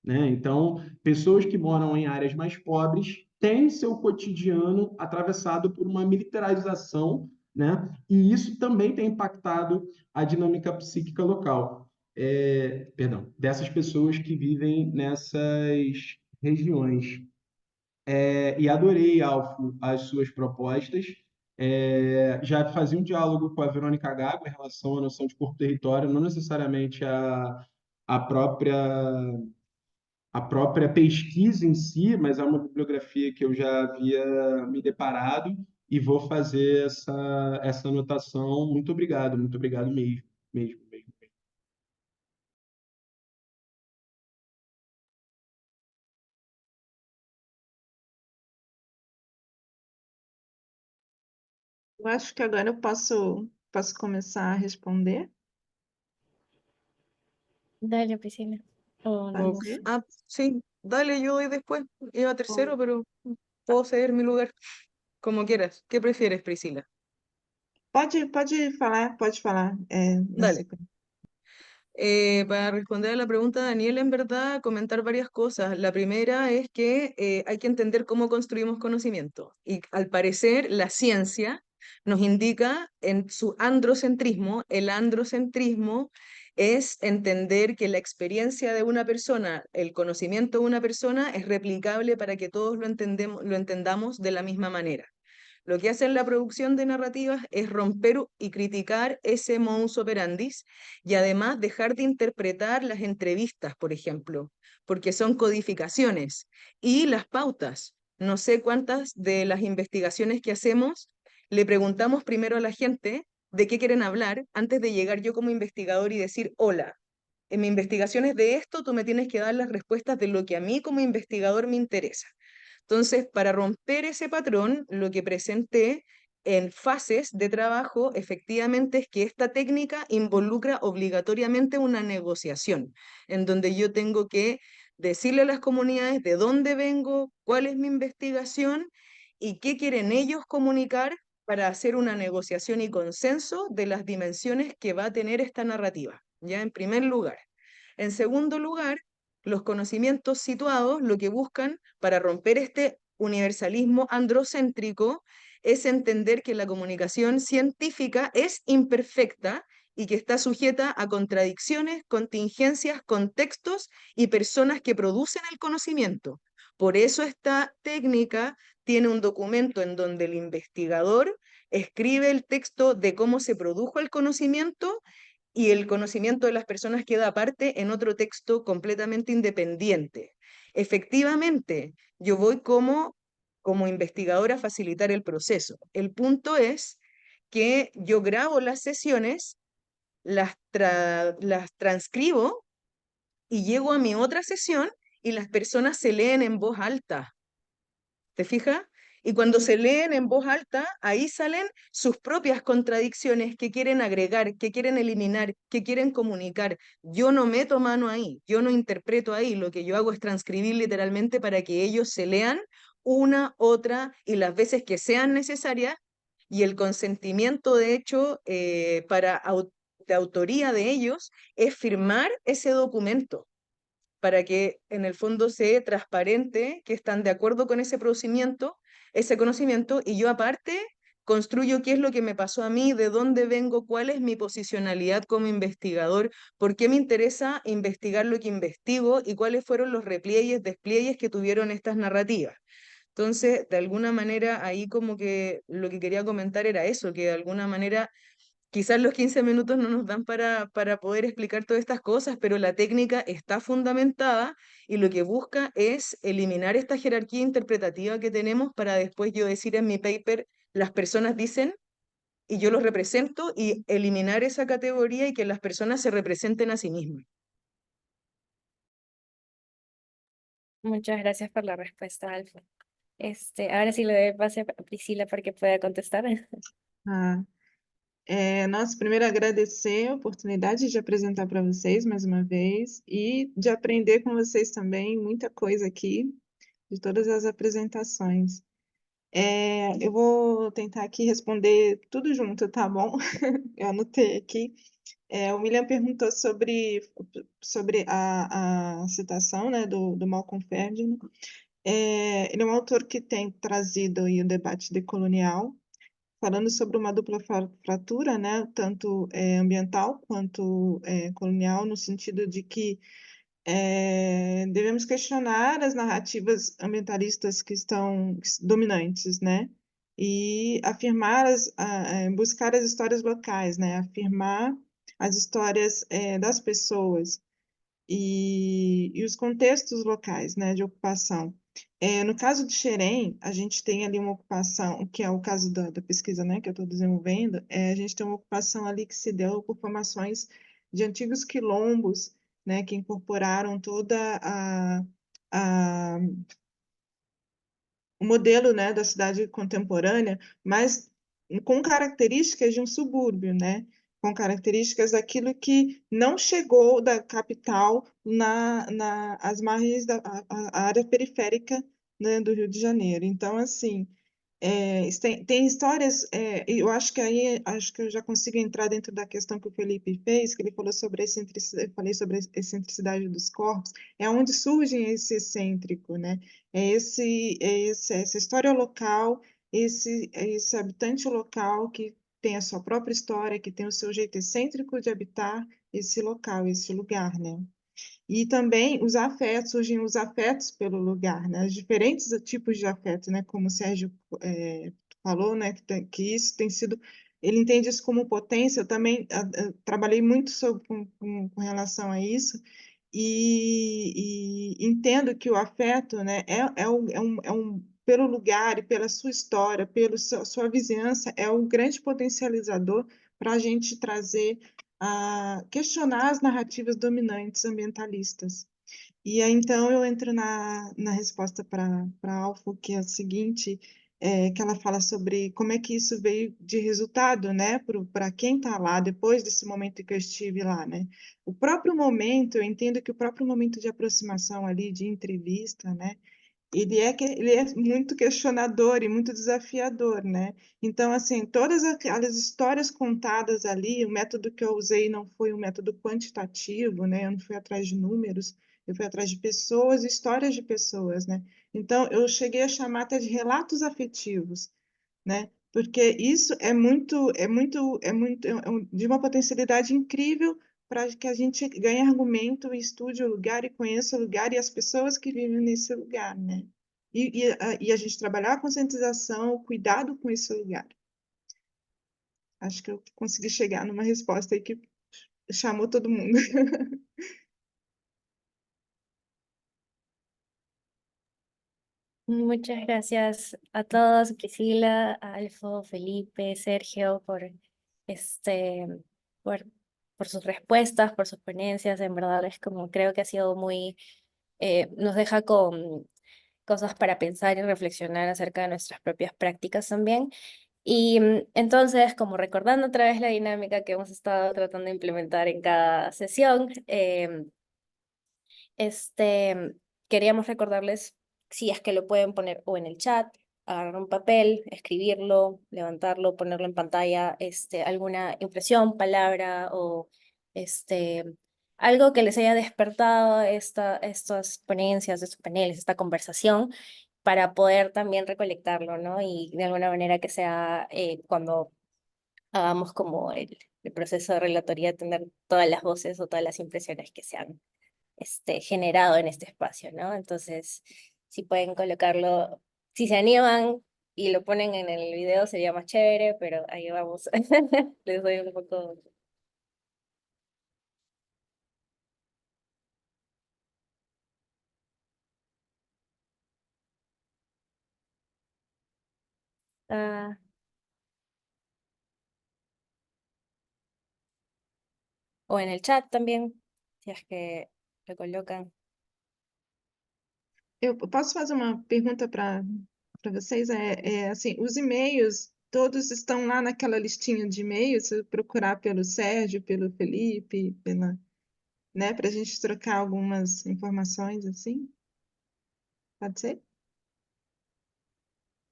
né? Então, pessoas que moram em áreas mais pobres têm seu cotidiano atravessado por uma militarização, né? E isso também tem impactado a dinâmica psíquica local. Perdão, dessas pessoas que vivem nessas regiões. E adorei, Alfo, as suas propostas. Já fazia um diálogo com a Verônica Gago em relação à noção de corpo-território, não necessariamente a própria a própria pesquisa em si, mas é uma bibliografia que eu já havia me deparado e vou fazer essa anotação. Muito obrigado mesmo, mesmo, mesmo. Eu acho que agora eu posso começar a responder. Dale, Priscila. O no. Pode Ok. ser? Ah, sí, dale, yo doy después. Iba tercero, pero puedo ceder mi lugar como quieras. ¿Qué prefieres, Priscila? Pode falar. Na Dale. sequência. Para responder a la pregunta, Daniel, en verdad, comentar varias cosas. La primera es que hay que entender cómo construimos conocimiento. Y al parecer, la ciencia nos indica en su androcentrismo, el androcentrismo es entender que la experiencia de una persona, el conocimiento de una persona es replicable para que todos lo entendamos de la misma manera. Lo que hace en la producción de narrativas es romper y criticar ese modus operandi y además dejar de interpretar las entrevistas, por ejemplo, porque son codificaciones y las pautas. No sé cuántas de las investigaciones que hacemos le preguntamos primero a la gente de qué quieren hablar antes de llegar yo como investigador y decir, hola, en mi investigación es de esto, tú me tienes que dar las respuestas de lo que a mí como investigador me interesa. Entonces, para romper ese patrón, lo que presenté en fases de trabajo efectivamente es que esta técnica involucra obligatoriamente una negociación, en donde yo tengo que decirle a las comunidades de dónde vengo, cuál es mi investigación y qué quieren ellos comunicar para hacer una negociación y consenso de las dimensiones que va a tener esta narrativa, ya en primer lugar. En segundo lugar, los conocimientos situados lo que buscan para romper este universalismo androcéntrico es entender que la comunicación científica es imperfecta y que está sujeta a contradicciones, contingencias, contextos y personas que producen el conocimiento. Por eso esta técnica tiene un documento en donde el investigador escribe el texto de cómo se produjo el conocimiento y el conocimiento de las personas queda aparte en otro texto completamente independiente. Efectivamente, yo voy como investigadora a facilitar el proceso. El punto es que yo grabo las sesiones, las transcribo y llego a mi otra sesión y las personas se leen en voz alta. ¿Te fijas? Y cuando se leen en voz alta, ahí salen sus propias contradicciones que quieren agregar, que quieren eliminar, que quieren comunicar. Yo no meto mano ahí, yo no interpreto ahí, lo que yo hago es transcribir literalmente para que ellos se lean una, otra y las veces que sean necesarias y el consentimiento, de hecho, de autoría de ellos es firmar ese documento para que en el fondo sea transparente que están de acuerdo con ese procedimiento, ese conocimiento, y yo aparte construyo qué es lo que me pasó a mí, de dónde vengo, cuál es mi posicionalidad como investigador, por qué me interesa investigar lo que investigo y cuáles fueron los repliegues, despliegues que tuvieron estas narrativas. Entonces, de alguna manera, ahí como que lo que quería comentar era eso, que de alguna manera Quizás los 15 minutos no nos dan para poder explicar todas estas cosas, pero la técnica está fundamentada y lo que busca es eliminar esta jerarquía interpretativa que tenemos para después yo decir en mi paper, las personas dicen y yo los represento y eliminar esa categoría y que las personas se representen a sí mismas. Muchas gracias por la respuesta, Alfa. Ahora sí le doy pase a Priscila para que pueda contestar. Ah, nossa, primeiro agradecer a oportunidade de apresentar para vocês mais uma vez e de aprender com vocês também muita coisa aqui, de todas as apresentações. Eu vou tentar aqui responder tudo junto, tá bom? Eu anotei aqui. O William perguntou sobre a citação, né, do Malcolm Ferdinand. Ele é um autor que tem trazido aí o debate decolonial, falando sobre uma dupla fratura, né, tanto ambiental quanto colonial, no sentido de que devemos questionar as narrativas ambientalistas que estão dominantes, né, e afirmar buscar as histórias locais, né, afirmar as histórias das pessoas e os contextos locais, né, de ocupação. No caso de Xerém, a gente tem ali uma ocupação, que é o caso da pesquisa, né, que eu estou desenvolvendo, a gente tem uma ocupação ali que se deu por formações de antigos quilombos, né, que incorporaram toda a o modelo, né, da cidade contemporânea, mas com características de um subúrbio, né, com características daquilo que não chegou da capital às margens da área periférica, né, do Rio de Janeiro. Então, assim, tem histórias, eu acho que aí acho que eu já consigo entrar dentro da questão que o Felipe fez, que ele falou sobre a excentricidade, eu falei sobre a excentricidade dos corpos, é onde surge esse excêntrico, né? Essa história local, esse habitante local que tem a sua própria história, que tem o seu jeito excêntrico de habitar esse local, esse lugar, né? E também os afetos, surgem os afetos pelo lugar, né? Os diferentes tipos de afeto, né? Como o Sérgio falou, né? Que isso tem sido, ele entende isso como potência. Eu também trabalhei muito com relação a isso e entendo que o afeto, né? Pelo lugar e pela sua história, pela sua vizinhança, é um grande potencializador para a gente trazer a questionar as narrativas dominantes ambientalistas. E aí, então, eu entro na resposta para Alfo, que é o seguinte, que ela fala sobre como é que isso veio de resultado, né, para quem está lá, depois desse momento que eu estive lá, né. O próprio momento, eu entendo que o próprio momento de aproximação ali, de entrevista, né, ele é muito questionador e muito desafiador, né? Então, assim, todas aquelas histórias contadas ali, o método que eu usei não foi um método quantitativo, né? Eu não fui atrás de números, eu fui atrás de pessoas, histórias de pessoas, né? Então, eu cheguei a chamar até de relatos afetivos, né? Porque isso de uma potencialidade incrível para que a gente ganhe argumento e estude o lugar e conheça o lugar e as pessoas que vivem nesse lugar, né? E a gente trabalhar a conscientização, o cuidado com esse lugar. Acho que eu consegui chegar numa resposta aí que chamou todo mundo. Muchas gracias a todos, Priscila, Alfo, Felipe, Sergio, este, por, por sus respuestas, por sus ponencias. En verdad es como creo que ha sido nos deja con cosas para pensar y reflexionar acerca de nuestras propias prácticas también. Y entonces, como recordando otra vez la dinámica que hemos estado tratando de implementar en cada sesión, queríamos recordarles si es que lo pueden poner o en el chat, agarrar un papel, escribirlo, levantarlo, ponerlo en pantalla, alguna impresión, palabra o algo que les haya despertado estas ponencias, estos paneles, esta conversación, para poder también recolectarlo, ¿no? Y de alguna manera que sea cuando hagamos como el proceso de relatoría, tener todas las voces o todas las impresiones que se han generado en este espacio, ¿no? Entonces, si pueden colocarlo, si se animan, y lo ponen en el video sería más chévere, pero ahí vamos. Les doy un poco. Ah, o en el chat también, si es que lo colocan. Eu posso fazer uma pergunta para vocês? Assim, os e-mails, todos estão lá naquela listinha de e-mails, se eu procurar pelo Sérgio, pelo Felipe, né, para a gente trocar algumas informações assim? Pode ser?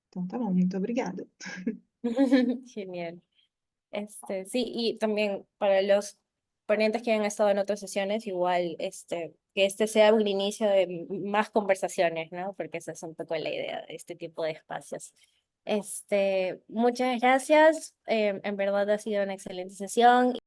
Então tá bom, muito obrigada. Genial. Sí, y también para los ponentes que han estado en otras sesiones, igual, que este sea un inicio de más conversaciones, ¿no? Porque esa es un poco la idea de este tipo de espacios. Muchas gracias, en verdad ha sido una excelente sesión.